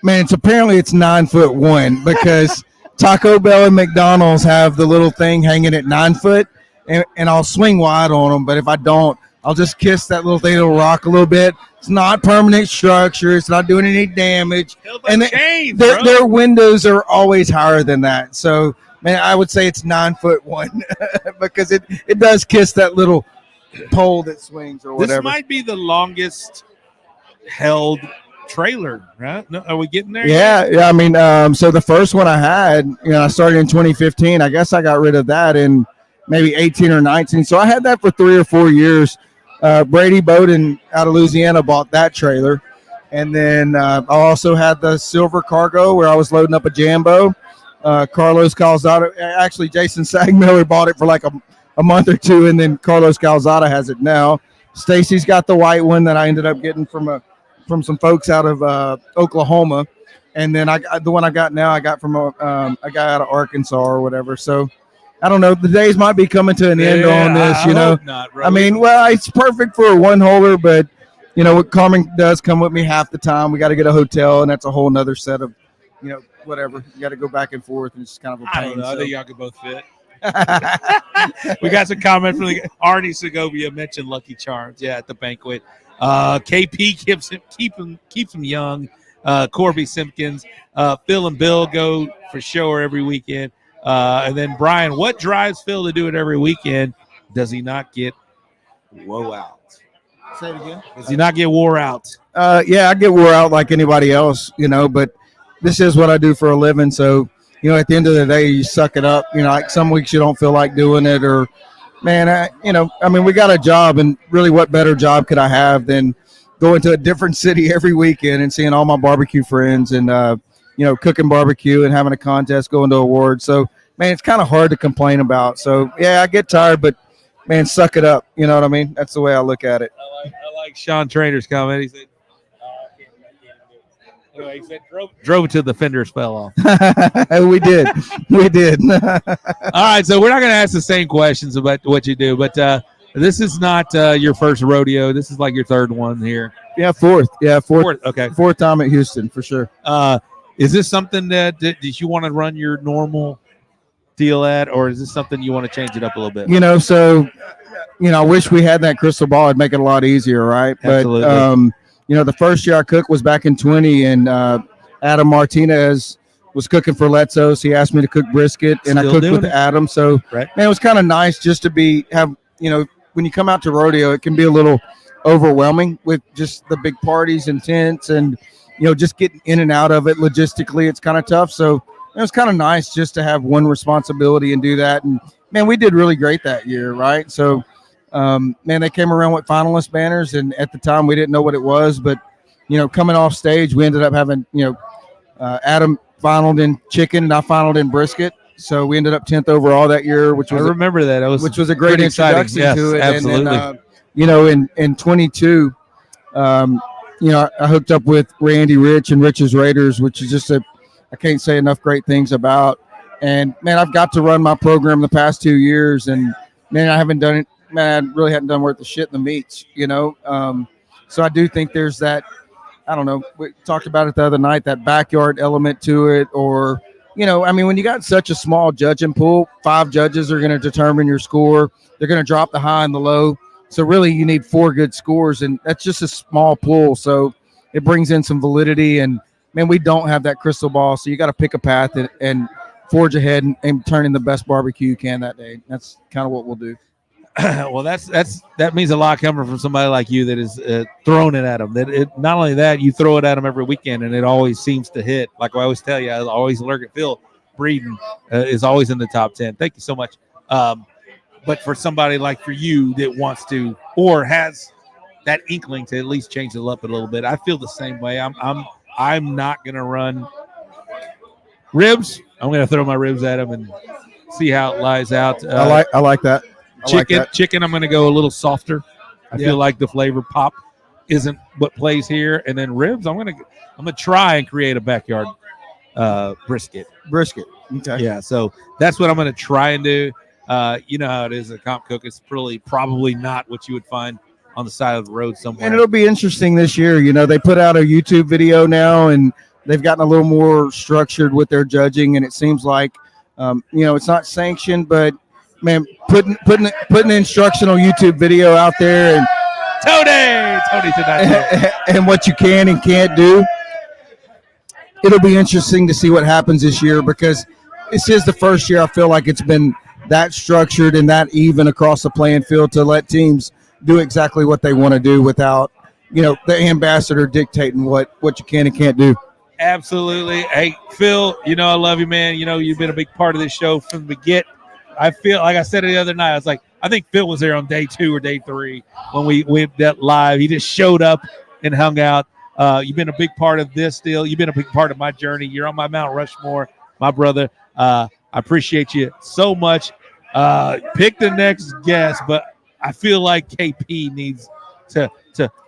S13: man, it's 9'1" because Taco Bell and McDonald's have the little thing hanging at 9 foot, and I'll swing wide on them. But if I don't, I'll just kiss that little thing. It'll rock a little bit. It's not permanent structure. It's not doing any damage. And their windows are always higher than that. So, man, I would say it's 9'1" because it does kiss that little pole that swings or whatever.
S1: This might be the longest held trailer, right? No, are we getting there?
S13: Yeah. I mean, so the first one I had, I started in 2015. I guess I got rid of that in maybe 18 or 19. So I had that for 3 or 4 years. Brady Bowden out of Louisiana bought that trailer. And then I also had the silver cargo where I was loading up a Jambo. Carlos Calzada, actually Jason Sagmiller bought it for like a month or 2, and then Carlos Calzada has it now. Stacy's got the white one that I ended up getting from some folks out of Oklahoma. And then the one I got now, I got from a guy out of Arkansas or whatever. So I don't know. The days might be coming to an end on this,
S1: I hope not, really.
S13: I mean, well, it's perfect for a one-holer, but, what Carmen does come with me half the time. We got to get a hotel, and that's a whole nother set of, whatever. You got to go back and forth, and it's kind of a pain.
S1: I don't know. I think y'all could both fit. We got some comment from Arnie Segovia mentioned Lucky Charms, at the banquet. KP keeps him young. Corby Simpkins. Phil and Bill go for sure every weekend. And then Brian, what drives Phil to do it every weekend? Does he not get woe out?
S13: Say it again.
S1: Does he not get wore out?
S13: Yeah, I get wore out like anybody else, but this is what I do for a living. So, at the end of the day, you suck it up. Like some weeks you don't feel like doing it, or, man, we got a job, and really what better job could I have than going to a different city every weekend and seeing all my barbecue friends and, cooking barbecue and having a contest, going to awards. So, man, it's kind of hard to complain about. So, yeah, I get tired, but, man, suck it up. You know what I mean? That's the way I look at it.
S1: I like Sean Trainer's comment. He said, he said drove it till the fenders fell off.
S13: We did.
S1: All right, so we're not going to ask the same questions about what you do, but this is not your first rodeo. This is like your third one here.
S13: Yeah, fourth.
S1: Okay.
S13: Fourth time at Houston for sure.
S1: Is this something that you want to run your normal deal at, or is this something you want to change it up a little bit?
S13: I wish we had that crystal ball. It'd make it a lot easier, right?
S1: Absolutely.
S13: But the first year I cooked was back in 20, and Adam Martinez was cooking for Letzo's. He asked me to cook brisket, and I cooked with Adam. So,
S1: right.
S13: Man, it was kind of nice just to when you come out to rodeo, it can be a little overwhelming with just the big parties and tents, and just getting in and out of it logistically. It's kind of tough. So it was kind of nice just to have one responsibility and do that. And man, we did really great that year, right? So. They came around with finalist banners, and at the time we didn't know what it was, but coming off stage, we ended up having Adam finaled in chicken and I finaled in brisket, so we ended up 10th overall that year, which was
S1: I remember that.
S13: Which was a great introduction to it.
S1: Absolutely.
S13: And then, in 22, I hooked up with Randy Rich and Rich's Raiders, which is just I can't say enough great things about. And man, I've got to run my program the past 2 years, and man, I haven't done it. Man, I really hadn't done worth the shit in the meats, So I do think there's that, I don't know, we talked about it the other night, that backyard element to it. Or, when you got such a small judging pool, 5 judges are going to determine your score. They're going to drop the high and the low. So really you need 4 good scores, and that's just a small pool. So it brings in some validity, and man, we don't have that crystal ball. So you got to pick a path and forge ahead and turn in the best barbecue you can that day. That's kind of what we'll do.
S1: Well, that means a lot coming from somebody like you that is throwing it at them. Not only that, you throw it at them every weekend, and it always seems to hit. Like I always tell you, I always look at Phil Breeden is always in the top 10. Thank you so much. But for somebody like for you that wants to or has that inkling to at least change it up a little bit, I feel the same way. I'm not gonna run ribs. I'm gonna throw my ribs at them and see how it lies out.
S13: I like that.
S1: Chicken, I'm going to go a little softer. I feel like the flavor pop isn't what plays here. And then ribs, I'm going to try and create a backyard brisket.
S13: Okay.
S1: Yeah, so that's what I'm going to try and do. You know how it is at comp cook. It's probably not what you would find on the side of the road somewhere.
S13: And it'll be interesting this year. They put out a YouTube video now, and they've gotten a little more structured with their judging. And it seems like, it's not sanctioned, but man, putting an instructional YouTube video out there, and
S1: Tony tonight,
S13: and what you can and can't do. It'll be interesting to see what happens this year, because this is the first year I feel like it's been that structured and that even across the playing field to let teams do exactly what they want to do without, the ambassador dictating what you can and can't do.
S1: Absolutely. Hey, Phil, I love you, man. You've been a big part of this show from the get. I feel like I said it the other night. I was like, I think Phil was there on day 2 or day 3 when we went that live. He just showed up and hung out. You've been a big part of this deal. You've been a big part of my journey. You're on my Mount Rushmore, my brother. I appreciate you so much. Pick the next guest, but I feel like KP needs to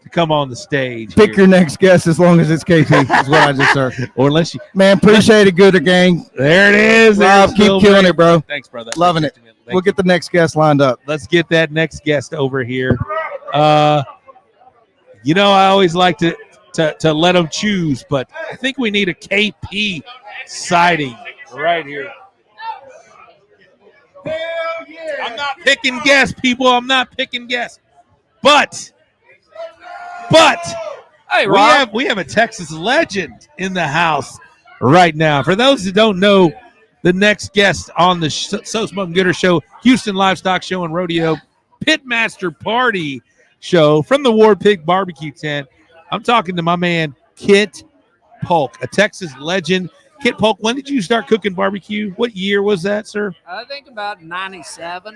S1: come on the stage.
S13: Pick your next guest as long as it's KP is what I just heard.
S1: Or unless you,
S13: man, appreciate it, Gooder gang.
S1: There it is.
S13: Rob, keep killing it, bro.
S1: Thanks, brother.
S13: Loving it. We'll get the next guest lined up.
S1: Let's get that next guest over here. I always like to let them choose, but I think we need a KP sighting right here. Hell yeah. I'm not picking guests, people. I'm not picking guests. But
S14: Hey, Rob.
S1: we have a Texas legend in the house right now. For those who don't know, the next guest on the So Smoking Gooder Show, Houston Livestock Show and Rodeo Pitmaster Party Show from the Warpig BBQ tent. I'm talking to my man Kit Polk, a Texas legend. Kit Polk, when did you start cooking barbecue? What year was that, sir?
S14: I think about 97.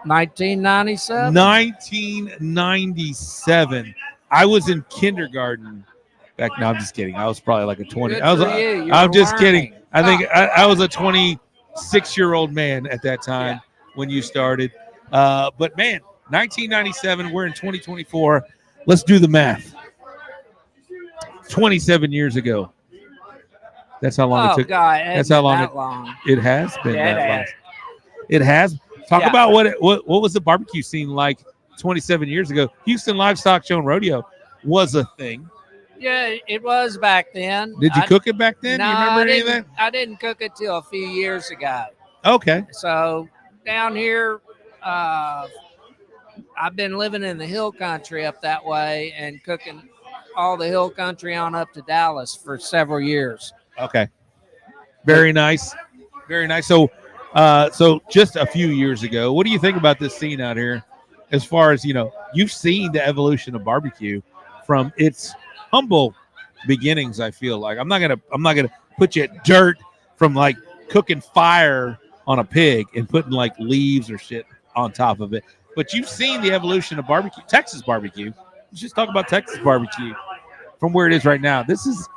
S14: 1997.
S1: 1997. I was in kindergarten back. No, I'm just kidding. I was probably like a 20.
S14: Good
S1: I was.
S14: for you.
S1: I'm just
S14: learning.
S1: kidding. I think I was a 26-year-old man at that time when you started. But man, 1997. We're in 2024. Let's do the math. 27 years ago. That's how long it took.
S14: God,
S1: that's how long it has been. That long. It has. Talk about what was the barbecue scene like 27 years ago? Houston Livestock Show and Rodeo was a thing.
S14: Yeah, it was back then.
S1: Did you cook it back then?
S14: No,
S1: Do you remember any of that?
S14: I didn't cook it till a few years ago.
S1: Okay.
S14: So down here, I've been living in the hill country up that way and cooking all the hill country on up to Dallas for several years.
S1: Okay. Very nice. Very nice. So just a few years ago, what do you think about this scene out here? As far as, you've seen the evolution of barbecue from its humble beginnings. I feel like I'm not gonna put you at dirt from like cooking fire on a pig and putting like leaves or shit on top of it. But you've seen the evolution of barbecue, Texas barbecue. Let's just talk about Texas barbecue from where it is right now. This is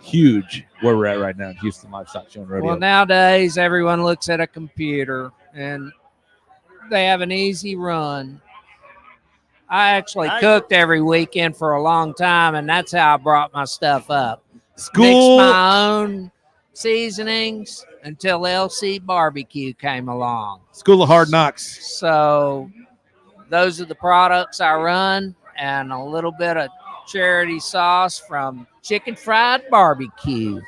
S1: huge where we're at right now in Houston Livestock Show and Rodeo.
S14: Well, nowadays everyone looks at a computer and they have an easy run. I actually cooked every weekend for a long time, and that's how I brought my stuff up. Mixed my own seasonings until LC Barbecue came along.
S1: School of Hard Knocks.
S14: So those are the products I run, and a little bit of charity sauce from Chicken Fried Barbecue.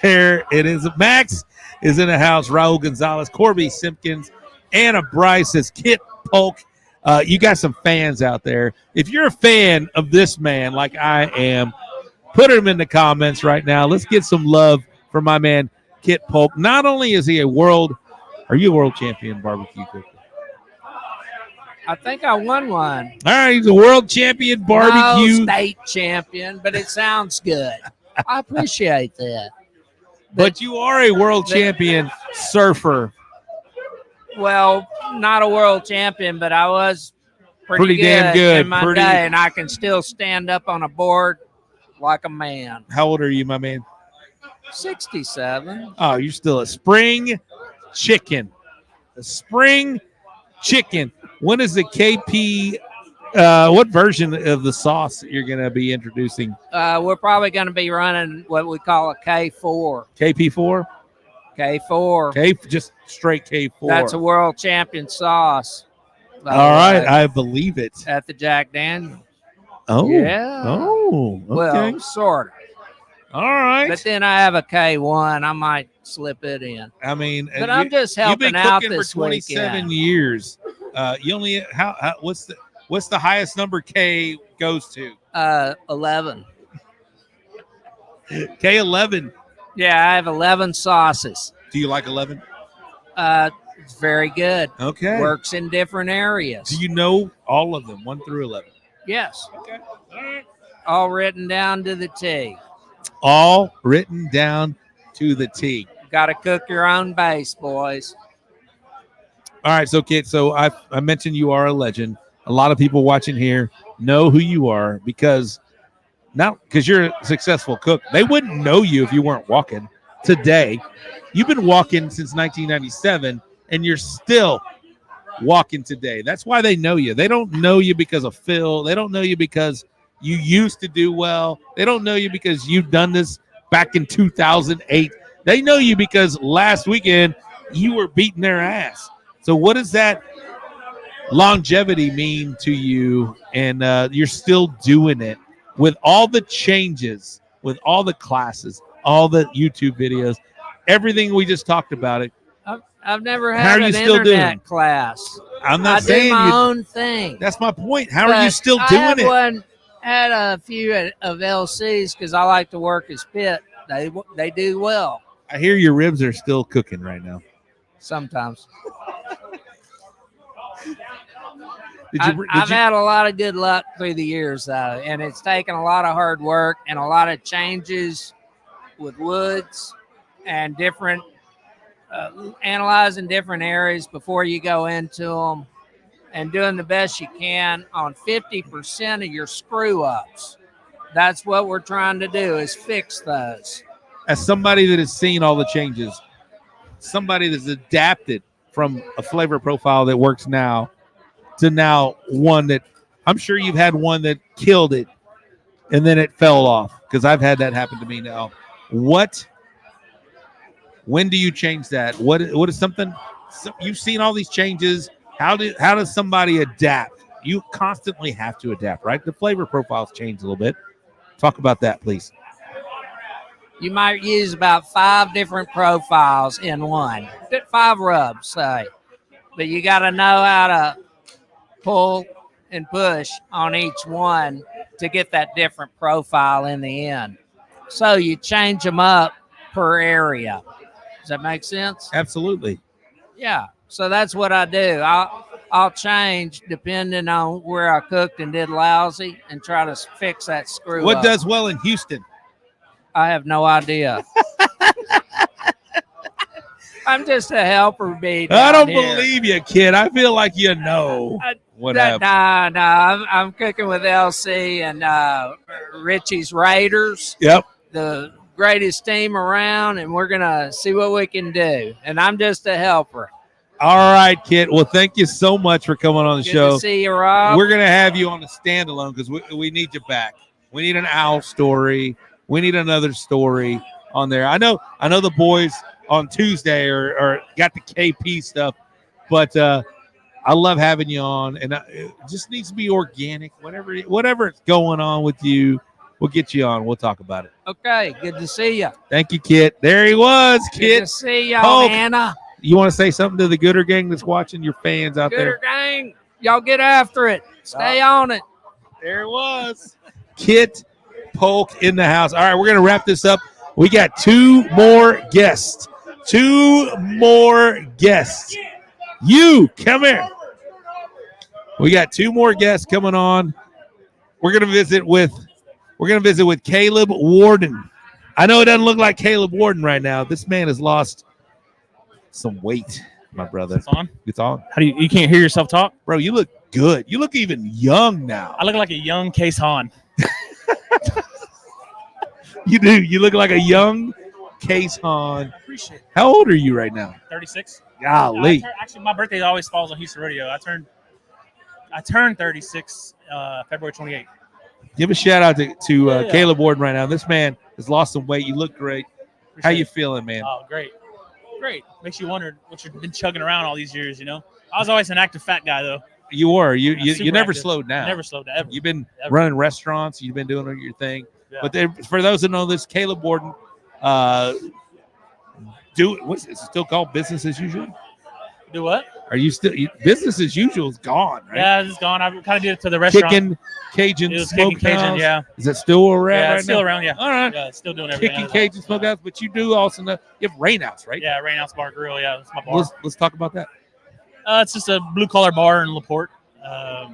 S1: There it is. Max is in the house. Raul Gonzalez, Corby Simpkins, Anna Bryce says Kit Polk. You got some fans out there. If you're a fan of this man like I am, put him in the comments right now. Let's get some love for my man Kit Polk. Not only is he are you a world champion barbecue cooker?
S14: I think I won one.
S1: All right, he's a world champion barbecue.
S14: No, state champion, but it sounds good. I appreciate that.
S1: But you are a world champion surfer.
S14: Well, not a world champion, but I was pretty
S1: damn good
S14: in my day, and I can still stand up on a board like a man.
S1: How old are you, my man?
S14: 67.
S1: Oh, you're still a spring chicken. A spring chicken. When is the KP? What version of the sauce you're going to be introducing?
S14: We're probably going to be running what we call a K4.
S1: KP4?
S14: K4.
S1: Just straight K4.
S14: That's a world champion sauce.
S1: All right, I believe it.
S14: At the Jack Daniel.
S1: Oh.
S14: Yeah.
S1: Oh, okay.
S14: Well, sort of.
S1: All right.
S14: But then I have a K1. I might slip it in.
S1: I mean,
S14: but I'm just helping out this
S1: for 27 years. You only what's the highest number K goes to?
S14: 11.
S1: K11.
S14: Yeah, I have 11 sauces.
S1: Do you like 11?
S14: It's very good.
S1: Okay.
S14: Works in different areas.
S1: Do you know all of them, 1 through 11?
S14: Yes. Okay. All right. All written down to the T.
S1: All written down to the T.
S14: Got to cook your own base, boys.
S1: All right, so Kit, I mentioned you are a legend. A lot of people watching here know who you are because you're a successful cook. They wouldn't know you if you weren't walking today. You've been walking since 1997, and you're still walking today. That's why they know you. They don't know you because of Phil. They don't know you because you used to do well. They don't know you because you've done this back in 2008. They know you because last weekend you were beating their ass. So what does that longevity mean to you? And you're still doing it with all the changes, with all the classes, all the YouTube videos, everything we just talked about it.
S14: I've never had an internet class.
S1: I'm not
S14: I
S1: saying
S14: do my
S1: you.
S14: own thing.
S1: That's my point. How are you
S14: But
S1: still
S14: I
S1: doing
S14: have
S1: it?
S14: had a few of LCs because I like to work as pit. They do well
S1: I hear your ribs are still cooking right now.
S14: sometimes.
S1: Did
S14: I've
S1: you-
S14: had a lot of good luck through the years, though, and it's taken a lot of hard work and a lot of changes with woods and different analyzing different areas before you go into them and doing the best you can on 50% of your screw ups. That's what we're trying to do is fix those.
S1: As somebody that has seen all the changes, somebody that's adapted from a flavor profile that works now to now one that I'm sure you've had one that killed it and then it fell off, because I've had that happen to me now. When do you change that? What is something you've seen all these changes? How does somebody adapt? You constantly have to adapt, right? The flavor profiles change a little bit. Talk about that, please.
S14: You might use about 5 different profiles in one. 5 rubs, say. But you got to know how to pull and push on each one to get that different profile in the end. So you change them up per area. Does that make sense?
S1: Absolutely.
S14: Yeah. So that's what I do. I'll change depending on where I cooked and did lousy and try to fix that screw
S1: What
S14: up.
S1: does well in Houston?
S14: I have no idea. I'm just a helper bee.
S1: I don't
S14: down here.
S1: believe you, kid. I feel like you know what happened.
S14: Nah. I'm cooking with LC and Richie's Raiders.
S1: Yep.
S14: The greatest team around, and we're gonna see what we can do. And I'm just a helper.
S1: All right, kid. Well, thank you so much for coming on the
S14: Good
S1: show.
S14: to see you, Rob.
S1: We're gonna have you on a standalone because we need you back. We need an owl story. We need another story on there. I know the boys on Tuesday or got the KP stuff, but I love having you on, and it just needs to be organic. Whatever's going on with you, we'll get you on. We'll talk about it.
S14: Okay, good to see you.
S1: Thank you, Kit. There he was, Kit.
S14: Good to see y'all,
S1: Polk.
S14: Anna.
S1: You want to say something to the Gooder gang that's watching, your fans out
S14: Gooder
S1: there?
S14: gang, y'all get after it. Stay on it.
S1: There it was. Kit Polk in the house. All right, we're going to wrap this up. We got 2 more guests. 2 more guests. You, come here. We got 2 more guests coming on. We're going to visit with Caleb Warden. I know it doesn't look like Caleb Warden right now. This man has lost some weight, my brother.
S15: It's on?
S1: It's on.
S15: How do you can't hear yourself talk?
S1: Bro, you look good. You look even young now.
S15: I look like a young Case Hahn.
S1: You do. You look like a young Case Hahn.
S15: Appreciate it.
S1: How old are you right now?
S15: 36.
S1: Golly.
S15: Actually, my birthday always falls on Houston Rodeo. I turned 36 February 28th.
S1: Give a shout out to
S15: Yeah.
S1: Caleb Warden right now. This man has lost some weight. You look great. How you
S15: it.
S1: feeling, man?
S15: Oh, great. Makes you wonder what you've been chugging around all these years, you know? I was always an active fat guy, though.
S1: You were. You
S15: Super
S1: never
S15: active.
S1: slowed down.
S15: Never slowed down, ever.
S1: You've been
S15: Ever.
S1: running restaurants. You've been doing your thing.
S15: Yeah.
S1: But for those that know this, Caleb Warden, what's it still called? Business as usual?
S15: Do what?
S1: Are you still business as usual is gone, right?
S15: Yeah, it's gone. I kind of did it to the restaurant.
S1: Kicking Cajun
S15: It was Kicking Cajun,
S1: Smokehouse.
S15: yeah.
S1: Is that still around?
S15: Yeah,
S1: right
S15: it's still
S1: now?
S15: around, yeah.
S1: All right.
S15: Yeah, it's still doing everything.
S1: Kicking Cajun Smokehouse, but you do also know you have Rainhouse, right?
S15: Yeah, Rainhouse Bar Grill. Yeah, that's my bar.
S1: Let's talk about that.
S15: It's just a blue collar bar in LaPorte. A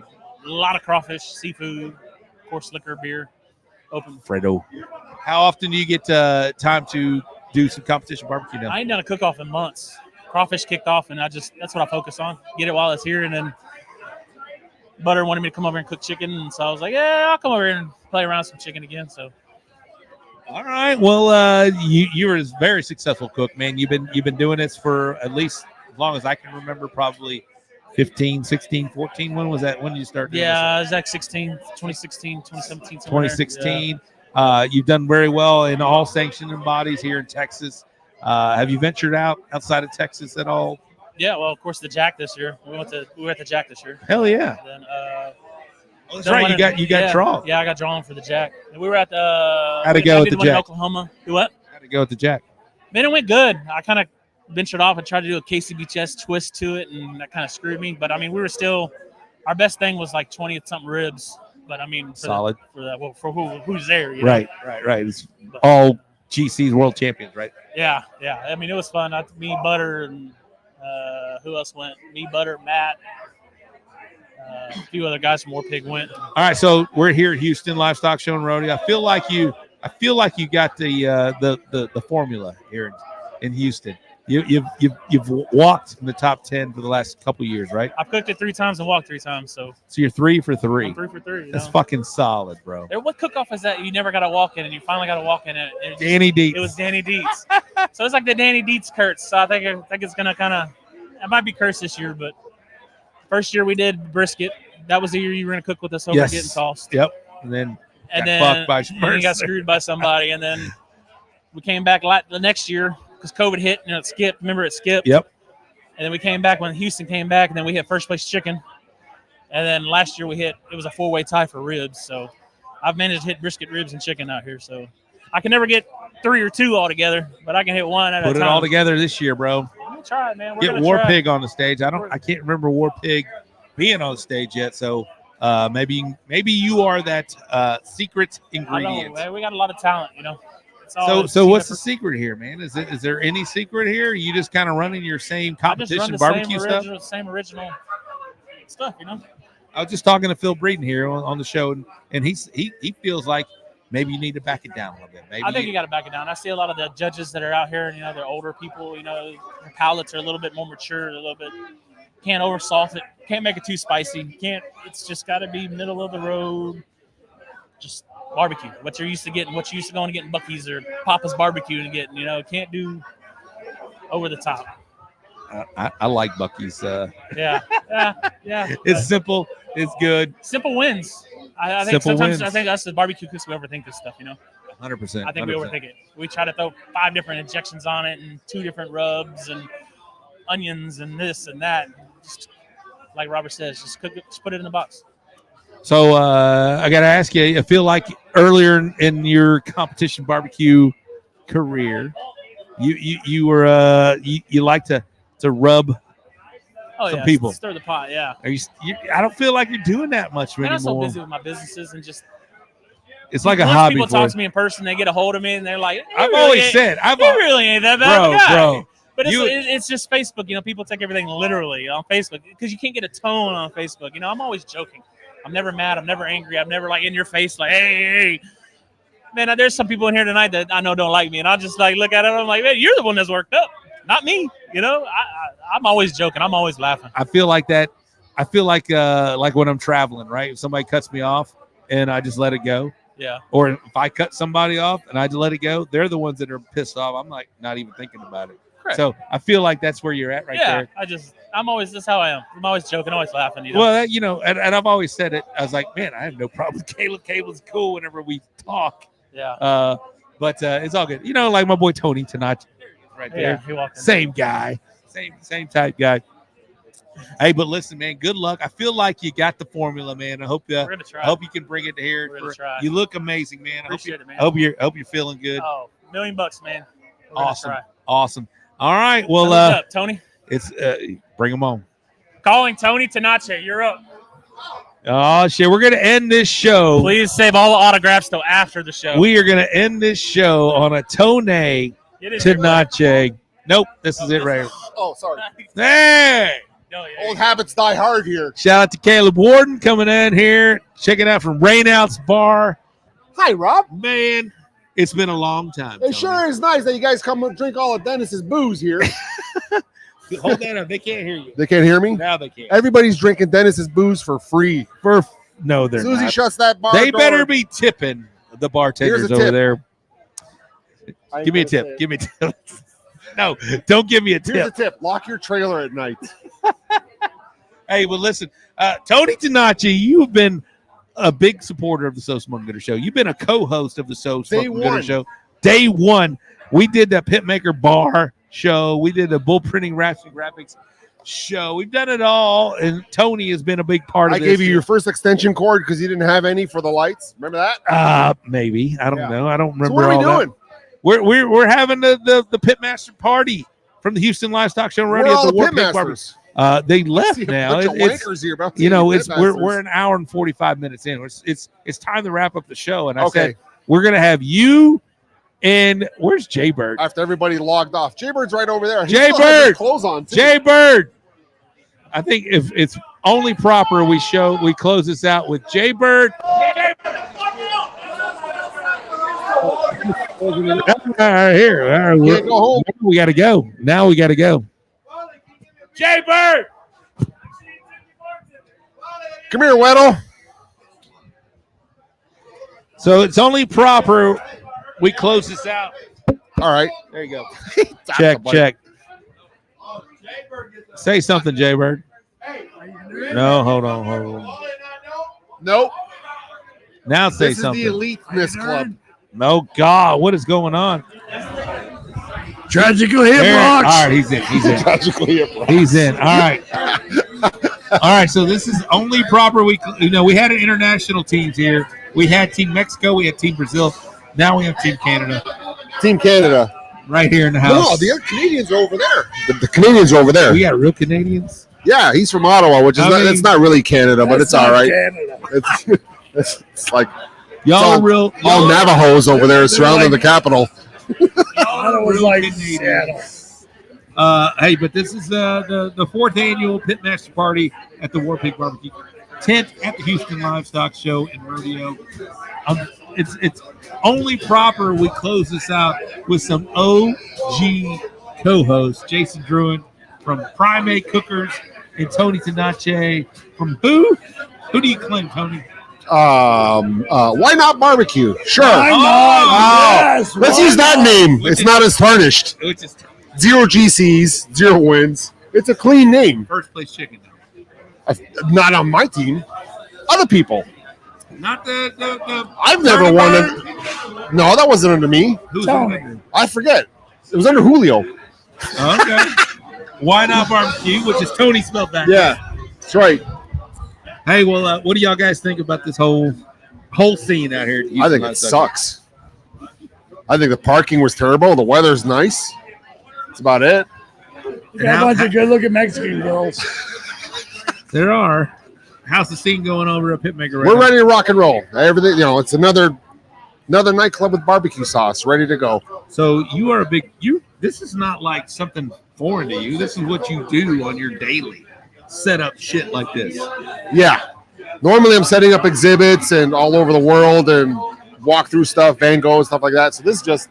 S15: lot of crawfish, seafood, of course, liquor, beer. Open.
S1: Fredo. How often do you get time to do some competition barbecue now?
S15: I ain't done a cook off in months. Crawfish kicked off, and that's what I focus on. Get it while it's here, and then Butter wanted me to come over and cook chicken, and so I was like, yeah, I'll come over here and play around with some chicken again. So.
S1: All right. Well, you were a very successful cook, man. You've been doing this for at least as long as I can remember, probably 15, 16, 14. When was that? When did you start doing
S15: Yeah, it was like 2016, 2017.
S1: 2016. Yeah. You've done very well in all sanctioned bodies here in Texas. Have you ventured outside of Texas at all?
S15: Yeah, well, of course, the Jack this year. We were at the Jack this year.
S1: Hell yeah.
S15: And then,
S1: that's right. You got drawn.
S15: Yeah, I got drawn for the Jack. And we were at the.
S1: How'd it go with the
S15: one in
S1: Jack?
S15: Oklahoma. Do what?
S1: How'd it go with the Jack?
S15: Man, it went good. I kind of ventured off and tried to do a KCBHS twist to it, and that kind of screwed me. But I mean, we were still, our best thing was like 20-something ribs. But I mean,
S1: Solid.
S15: For who's there, you know?
S1: Right. It's all GC's world champions, right?
S15: Yeah. I mean, it was fun. Me, Butter, and who else went? Me, Butter, Matt, a few other guys from Warpig went.
S1: All right, so we're here at Houston Livestock Show and Rodeo. I feel like you got the formula here in Houston. You've walked in the top 10 for the last couple of years, right?
S15: I've cooked it 3 times and walked 3 times. So
S1: you're 3 for 3.
S15: I'm 3 for 3.
S1: That's fucking solid, bro.
S15: What cook-off is that you never got to walk in and you finally got to walk in it?
S1: Danny Dietz.
S15: It was Danny Dietz. So it's like the Danny Dietz curse. So I think it's gonna kind of, it might be cursed this year, but first year we did brisket. That was the year you were gonna cook with us over getting tossed.
S1: Yep. And then fucked by
S15: you got screwed by somebody, and then we came back the next year because COVID hit and it skipped. Remember, it skipped.
S1: Yep.
S15: And then we came back when Houston came back, and then we hit first place chicken. And then last year it was a 4-way tie for ribs. So I've managed to hit brisket, ribs, and chicken out here. So I can never get 3 or 2 all together, but I can hit 1 at a time.
S1: Put it all together this year, bro.
S15: I'm gonna try it, man.
S1: Get Warpig on the stage. I can't remember Warpig being on the stage yet. So maybe you are that secret ingredient.
S15: I know, we got a lot of talent, you know.
S1: So what's the secret here, man? Is there any secret here? Are you just kind of running your same competition barbecue stuff?
S15: Same original stuff, you know.
S1: I was just talking to Phil Breeden here on the show, and he feels like maybe you need to back it down a little bit. Maybe
S15: I think you got to back it down. I see a lot of the judges that are out here, and they're older people. Their palates are a little bit more mature, a little bit. Can't oversalt it. Can't make it too spicy. Can't. It's just got to be middle of the road. Just barbecue. What you're used to getting. What you're used to going to getting Buc-ee's or Papa's Barbecue and getting. Can't do over the top.
S1: I like Buc-ee's.
S15: Yeah.
S1: It's simple. It's good.
S15: Simple wins. I think sometimes us as barbecue cooks we overthink this stuff.
S1: 100%.
S15: I think we overthink it. We try to throw 5 different injections on it and 2 different rubs and onions and this and that. Just like Robert says, just cook it, just put it in the box.
S1: So I got to ask you, I feel like earlier in your competition barbecue career, you were you like to rub some people.
S15: Stir the pot, yeah.
S1: I don't feel like you're doing that much anymore.
S15: I'm so busy with my businesses and just.
S1: It's like a hobby.
S15: People talk to me in person, they get a hold of me, and they're like,
S1: "I've always said,
S15: you really ain't that bad of a guy."
S1: Bro.
S15: But it's just Facebook. People take everything literally on Facebook because you can't get a tone on Facebook. I'm always joking. I'm never mad. I'm never angry. I'm never like in your face like, hey. Man, there's some people in here tonight that I know don't like me, and I'll just like look at it. I'm like, man, you're the one that's worked up, not me. I'm always joking. I'm always laughing.
S1: I feel like that. I feel like when I'm traveling, right? If somebody cuts me off and I just let it go.
S15: Yeah.
S1: Or if I cut somebody off and I just let it go, they're the ones that are pissed off. I'm like not even thinking about it.
S15: Correct.
S1: So I feel like that's where you're at right there.
S15: I'm always, that's how I am. I'm always joking, always laughing.
S1: Well, and I've always said it. I was like, man, I have no problem with Caleb. Caleb's cool whenever we talk.
S15: Yeah.
S1: But it's all good. Like my boy Tony tonight, right there.
S15: Yeah, he walked in.
S1: Same guy, same type guy. Hey, but listen, man, good luck. I feel like you got the formula, man. I hope
S15: We're gonna try.
S1: I hope you can bring it here.
S15: We're gonna try.
S1: You look amazing, man.
S15: Appreciate it, man.
S1: I hope you're feeling good.
S15: Oh, $1 million, man. We're gonna try.
S1: Awesome. All right. Well,
S15: what's up, Tony?
S1: It's bring them on.
S15: Calling Tony Tanache. You're up.
S1: Oh shit! We're gonna end this show.
S15: Please save all the autographs till after the show.
S1: We are gonna end this show on a Tony Tanache. Nope, this is it right here.
S2: Oh, sorry.
S1: Hey!
S2: Old habits die hard here.
S1: Shout out to Caleb Warden coming in here, checking out from Rainout's Bar.
S8: Hi, Rob.
S1: Man, it's been a long time.
S8: It sure is nice that you guys come and drink all of Dennis's booze here.
S1: Hold that up. They can't hear you.
S8: They can't hear me?
S1: Now they can't.
S8: Everybody's drinking Dennis's booze for free.
S1: No, they're
S8: Susie
S1: not.
S8: shuts that bar
S1: They
S8: door.
S1: better be tipping the bartenders over there. Give me a tip. Give me a tip. No, don't give me a tip.
S8: Here's a tip. Lock your trailer at night.
S1: Hey, well, listen, Tony Tanache, you've been a big supporter of the So Smoking Gooder Show. You've been a co-host of the So Smoking Gooder Show. Day one, we did the Pitmaker Bar show. We did the Bull Printing Wraps and Graphics show. We've done it all, and Tony has been a big part of this.
S8: I gave you your first extension cord because you didn't have any for the lights. Remember that?
S1: Maybe. I don't know. I don't remember.
S8: So what are we doing?
S1: We're having the Pitmaster party from the Houston Livestock Show and
S2: Where are
S1: Rodeo
S2: all
S1: at the
S2: the
S1: Warpig
S2: Pitmasters?
S1: BBQ. They left
S2: See a
S1: now.
S2: bunch of wankers here about
S1: You know,
S2: the
S1: it's we're
S2: Pitmasters.
S1: an hour and 45 minutes in. It's time to wrap up the show. And I
S2: Okay.
S1: said we're gonna have you and where's Jay Bird?
S2: After everybody logged off. Jay Bird's right over there. He
S1: Jay
S2: still has his
S1: Bird!
S2: clothes on, too.
S1: Jay Bird. I think if it's only proper we close this out with Jay Bird. Here. All right,
S2: Can't go home.
S1: we gotta go. Now we gotta go. Jay Bird.
S2: Come here, Weddle.
S1: So it's only proper we close this out.
S2: All right.
S1: There you go. Check. Say something, Jay Bird. No, hold on.
S2: Nope.
S1: Now say
S2: This is
S1: something.
S2: the Elite Miss Club.
S1: No, God, what is going on?
S8: Tragically hip
S1: All
S8: rocks.
S1: right, he's in.
S2: Tragically hip rocks.
S1: He's in. All right. All right, so this is only proper. We had an international teams here. We had Team Mexico. We had Team Brazil. Now we have Team Canada.
S2: Team Canada.
S1: Right here in the house.
S2: No, the other Canadians are over there. The Canadians are over there.
S1: We got real Canadians.
S2: Yeah, he's from Ottawa, which is it's not really Canada, but it's all right. It's like
S1: y'all
S2: all Navajos over there surrounding the capital.
S8: Ottawa's like Seattle.
S1: Hey, but this is the fourth annual Pitmaster party at the Warpig BBQ, 10th at the Houston Livestock Show and Rodeo. It's only proper we close this out with some OG co-hosts, Jason Druin from Primate Cookers and Tony Tanache from who? Who do you claim, Tony?
S2: Why not barbecue? Sure.
S8: Why not? Yes,
S2: Let's
S8: why
S2: use that
S8: not?
S2: name. It's not as tarnished.
S1: Which is
S2: 0 GCs, 0 wins. It's a clean name.
S1: first place chicken.
S2: Not on my team. Other people.
S1: Not the
S2: I've never won it. No, that wasn't under me.
S1: Who's under?
S2: I forget. It was under Julio.
S1: Okay. Why not barbecue? Which is Tony spelled back.
S2: Yeah, that's right.
S1: Hey, well, what do y'all guys think about this whole scene out here? At Houston
S2: I think it
S1: Livestock?
S2: sucks. I think the parking was terrible. The weather's nice. That's about it.
S8: You got a bunch of good-looking Mexican girls.
S1: There are. How's the scene going over at Pitmaker right
S2: We're
S1: now?
S2: ready to rock and roll. Everything, it's another nightclub with barbecue sauce, ready to go.
S1: So you are this is not like something foreign to you. This is what you do on your daily. Set up shit like this.
S2: Yeah. Normally I'm setting up exhibits and all over the world and walk through stuff, Van Gogh and stuff like that. So this is just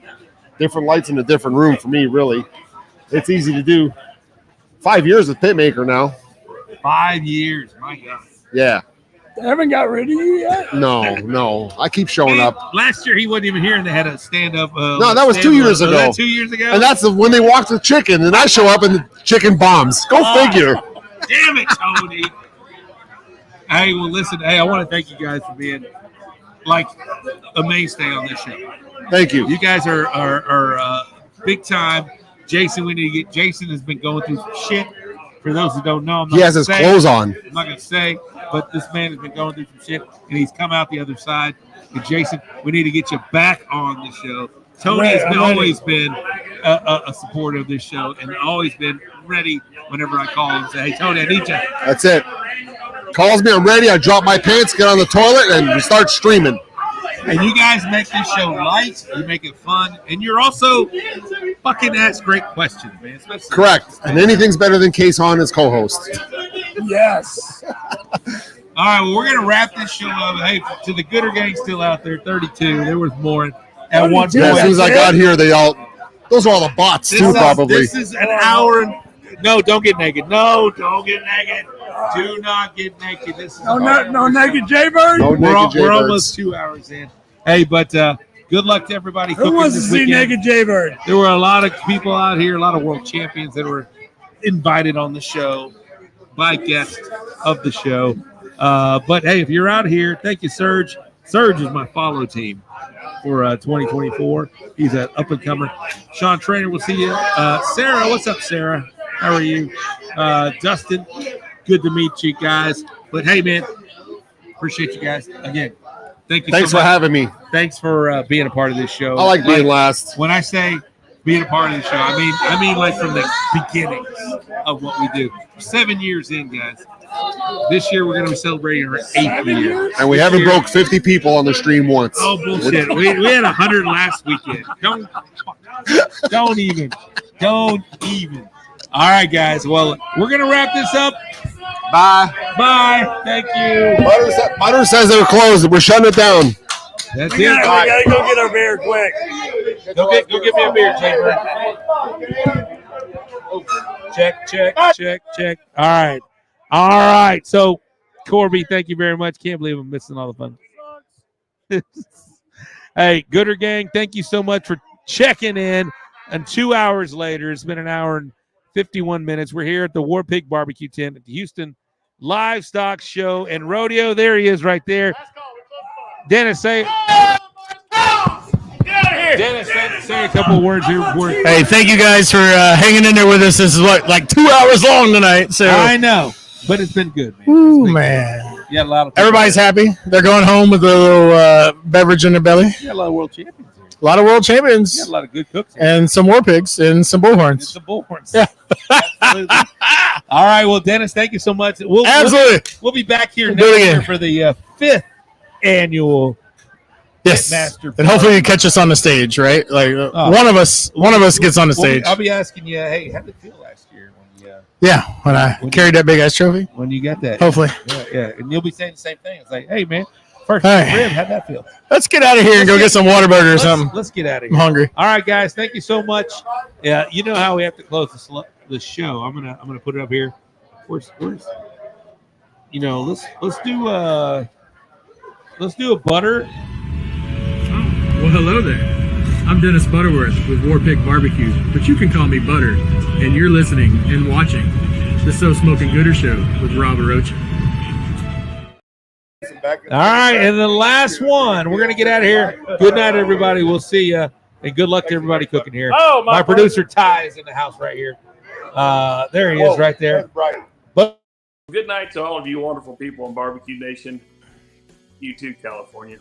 S2: different lights in a different room for me, really. It's easy to do. 5 years with Pitmaker now.
S1: 5 years. My God.
S2: Yeah.
S8: They haven't got rid of you yet?
S2: No. I keep showing up.
S1: Last year he wasn't even here, and they had a stand-up.
S2: No, that was 2 years ago.
S1: Was that 2 years ago?
S2: And that's when they walked the chicken, and I show up and the chicken bombs. Go figure.
S1: Damn it, Tony. Hey, well, listen. Hey, I want to thank you guys for being like a mainstay on this show.
S2: Thank you.
S1: You guys are big time. Jason, we need to get. Jason has been going through some shit. For those who don't know,
S2: He has his clothes on.
S1: I'm not going to say, but this man has been going through some shit, and he's come out the other side. And Jason, we need to get you back on the show. Tony has always been a supporter of this show and always been ready whenever I call him and say, hey, Tony, I need you.
S2: That's it. Calls me, I'm ready. I drop my pants, get on the toilet, and we start streaming.
S1: And you guys make this show light. You make it fun. And you're also fucking ask great questions, man. Especially
S2: Correct. And anything's better than Case Hahn as co-host.
S8: Yes.
S1: All right, well, we're going to wrap this show up. Hey, to the Gooder gang still out there, 32. There was more at one point.
S2: Yeah, as soon as I got here, those are all the bots, too, probably.
S1: This is an hour. No, don't get naked. No, don't get naked. Do not get naked. This is
S8: No naked Jaybird?
S1: We're almost 2 hours in. Hey, but good luck to everybody.
S8: Who wants to see naked Jaybird?
S1: There were a lot of people out here, a lot of world champions that were invited on the show by guests of the show. But, hey, if you're out here, thank you, Serge. Serge is my follow team for 2024. He's an up-and-comer. Sean Trainer, we'll see you. Sarah, what's up, Sarah? How are you? Dustin, good to meet you guys. But, hey, man, appreciate you guys. Again, thank you
S2: Thanks
S1: so much.
S2: for having me.
S1: Thanks for being a part of this show.
S2: I like being last.
S1: When I say being a part of the show. I mean, like from the beginnings of what we do. 7 years in, guys. This year we're going to be celebrating our 8th year,
S16: and we haven't broke 50 people on the stream once.
S1: Oh bullshit! We had 100 last weekend. Don't even. All right, guys. Well, we're going to wrap this up.
S16: Bye.
S1: Thank you.
S16: Butter says they're closed. We're shutting it down.
S1: That's
S10: We gotta go get our beer quick.
S1: Go get me a beer, Chamber. Check. All right. So, Corby, thank you very much. Can't believe I'm missing all the fun. Hey, Gooder Gang, thank you so much for checking in. And 2 hours later, it's been an hour and 51 minutes. We're here at the Warpig BBQ tent at the Houston Livestock Show and Rodeo. There he is right there. Dennis, say a couple of words here.
S5: Hey, thank you guys for hanging in there with us. This is like 2 hours long tonight. So
S1: I know, but it's been good, man.
S5: Ooh, man.
S1: Yeah, a lot of
S5: everybody's happy. They're going home with a little beverage in their belly.
S1: Yeah, a lot of world champions here.
S5: A lot of world champions.
S1: Yeah, a lot of good cooks here.
S5: And some war pigs and some bullhorns.
S1: Yeah. Absolutely. All right. Well, Dennis, thank you so much.
S5: Absolutely.
S1: We'll be back here
S5: Do it
S1: next
S5: again.
S1: year for the 5th annual
S5: Yes.
S1: Pitmaster.
S5: And hopefully you catch us on the stage, right? Like one of us gets on the stage.
S1: I'll be asking you, hey, how did it feel last year
S5: When I carried that big ass trophy.
S1: when you got that?
S5: Hopefully.
S1: Yeah. And you'll be saying the same thing. It's like, hey, man, first
S5: Hey.
S1: rib, how'd that feel?
S5: Let's get out of here and go get some Whataburger or something.
S1: Let's get out of
S5: I'm
S1: here.
S5: hungry.
S1: All right, guys, thank you so much. Yeah, you know how we have to close the show. I'm gonna put it up here. Where's let's do a butter.
S17: Well, hello there. I'm Dennis Butterworth with Warpig BBQ, but you can call me Butter, and you're listening and watching the So Smoking Gooder Show with Rob Roach.
S1: All right, and the last one. We're gonna get out of here. Good night, everybody. We'll see you, and good luck to everybody cooking here.
S10: Oh,
S1: my producer Ty is in the house right here. There he is, right there. But
S10: Good night to all of you wonderful people in Barbecue Nation, YouTube, California.